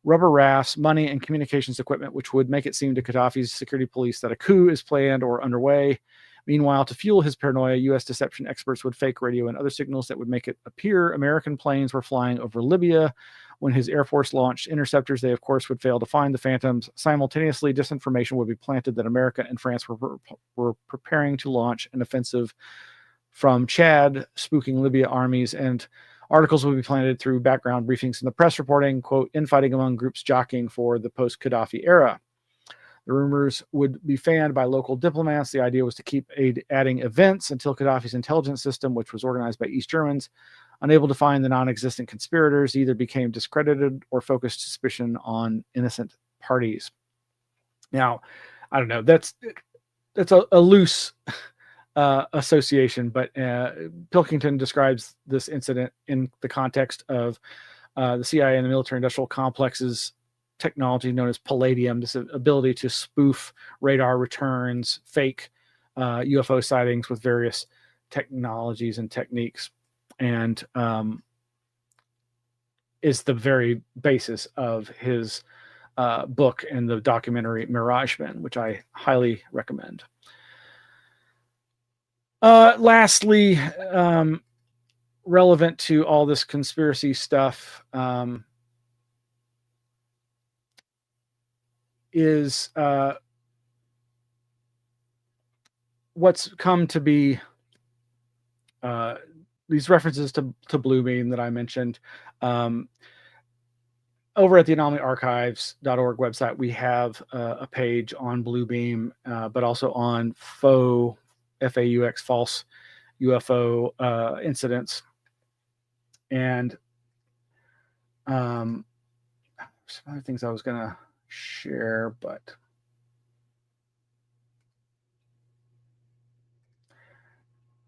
rubber rafts, money, and communications equipment, which would make it seem to Gaddafi's security police that a coup is planned or underway. Meanwhile, to fuel his paranoia, U.S. deception experts would fake radio and other signals that would make it appear American planes were flying over Libya. When his Air Force launched interceptors, they, of course, would fail to find the Phantoms. Simultaneously, disinformation would be planted that America and France were preparing to launch an offensive from Chad, spooking Libya armies, and articles would be planted through background briefings in the press reporting, quote, infighting among groups jockeying for the post-Gaddafi era. The rumors would be fanned by local diplomats. The idea was to keep adding events until Gaddafi's intelligence system, which was organized by East Germans, unable to find the non-existent conspirators, either became discredited or focused suspicion on innocent parties. Now, I don't know. That's a loose association, but Pilkington describes this incident in the context of the CIA and the military-industrial complex's technology known as Palladium, this ability to spoof radar returns, fake UFO sightings with various technologies and techniques, and is the very basis of his book and the documentary Mirage Men, which I highly recommend. Lastly, relevant to all this conspiracy stuff, is what's come to be these references to Bluebeam that I mentioned. Over at the Anomaly-Archives.org website, we have a page on Bluebeam, but also on faux, FAUX, false UFO incidents. And some other things I was going to share, but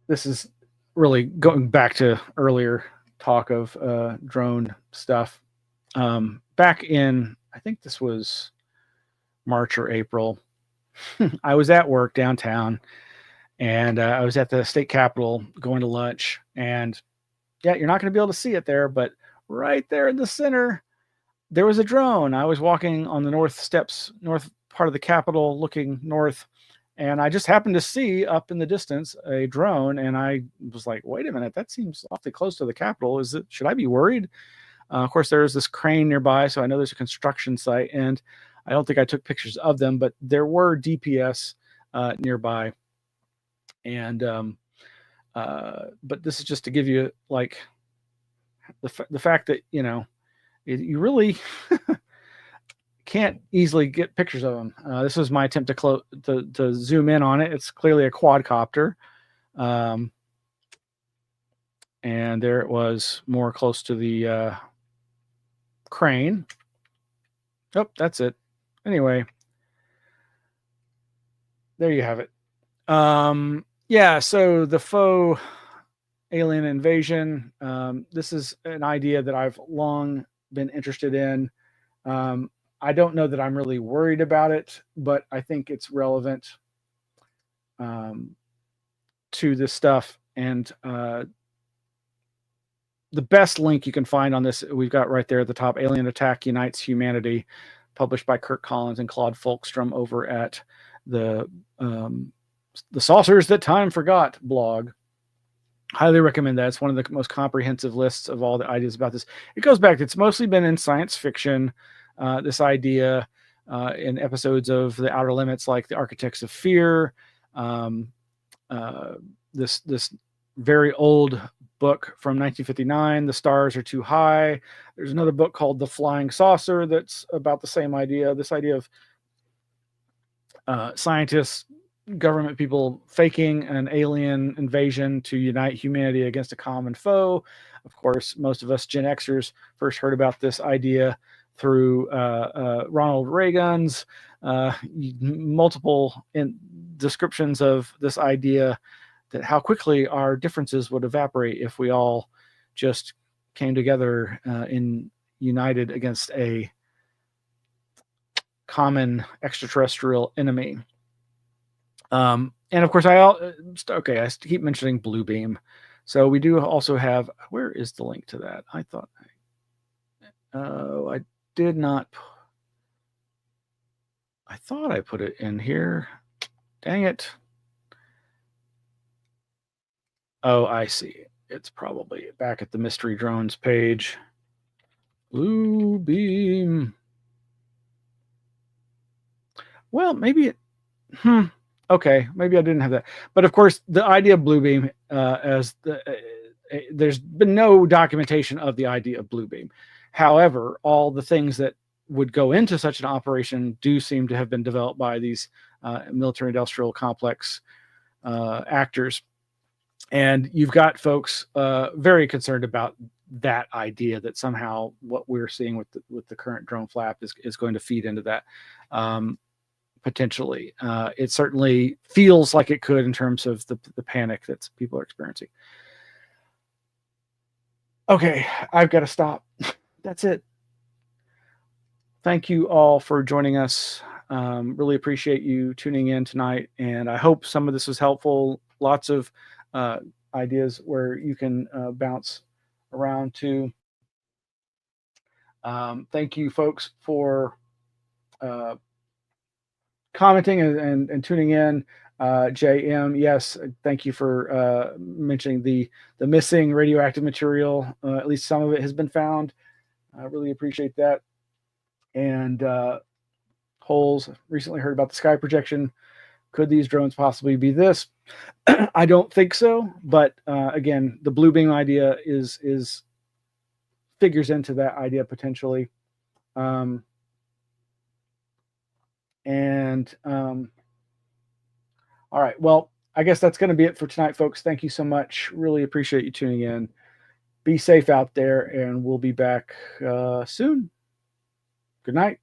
this is really going back to earlier talk of drone stuff. Back in, I think this was March or April, I was at work downtown, and I was at the state capitol going to lunch, and yeah, you're not going to be able to see it there, but right there in the center, there was a drone. I was walking on the north part of the Capitol, looking north, and I just happened to see up in the distance a drone, and I was like, wait a minute, that seems awfully close to the Capitol. Should I be worried? Of course, there's this crane nearby, so I know there's a construction site, and I don't think I took pictures of them, but there were DPS nearby. And but this is just to give you like the fact that, you know, you really can't easily get pictures of them. This was my attempt to zoom in on it. It's clearly a quadcopter. And there it was, more close to the crane. Oh, that's it. Anyway, there you have it. Yeah, so the faux alien invasion, this is an idea that I've long been interested in. I don't know that I'm really worried about it, but I think it's relevant to this stuff. And the best link you can find on this, we've got right there at the top, Alien Attack Unites Humanity, published by Kirk Collins and Claude Folkstrom over at the Saucers That Time Forgot blog. Highly recommend that. It's one of the most comprehensive lists of all the ideas about this. It goes back, it's mostly been in science fiction, this idea in episodes of The Outer Limits, like The Architects of Fear, this very old book from 1959, The Stars Are Too High. There's another book called The Flying Saucer that's about the same idea, this idea of scientists, government people faking an alien invasion to unite humanity against a common foe. Of course, most of us Gen Xers first heard about this idea through Ronald Reagan's multiple descriptions of this idea, that how quickly our differences would evaporate if we all just came together in united against a common extraterrestrial enemy. And of course, I keep mentioning Bluebeam. So we do also have, where is the link to that? I thought, I did not. I thought I put it in here. Dang it. Oh, I see. It's probably back at the Mystery Drones page. Bluebeam. Well, maybe it. Okay, maybe I didn't have that. But of course, the idea of Bluebeam, there's been no documentation of the idea of Bluebeam. However, all the things that would go into such an operation do seem to have been developed by these military-industrial complex actors. And you've got folks very concerned about that idea, that somehow what we're seeing with the current drone flap is going to feed into that. Potentially. It certainly feels like it could in terms of the panic that people are experiencing. Okay, I've got to stop. That's it. Thank you all for joining us. Really appreciate you tuning in tonight, and I hope some of this was helpful. Lots of ideas where you can bounce around to. Thank you, folks, for commenting and tuning in. JM, yes, thank you for mentioning the missing radioactive material. At least some of it has been found. I really appreciate that. And Holes, recently heard about the sky projection. Could these drones possibly be this? I don't think so, but again, the Bluebeam idea is figures into that idea potentially. All right, well, I guess that's going to be it for tonight, folks. Thank you so much. Really appreciate you tuning in. Be safe out there, and we'll be back soon. Good night.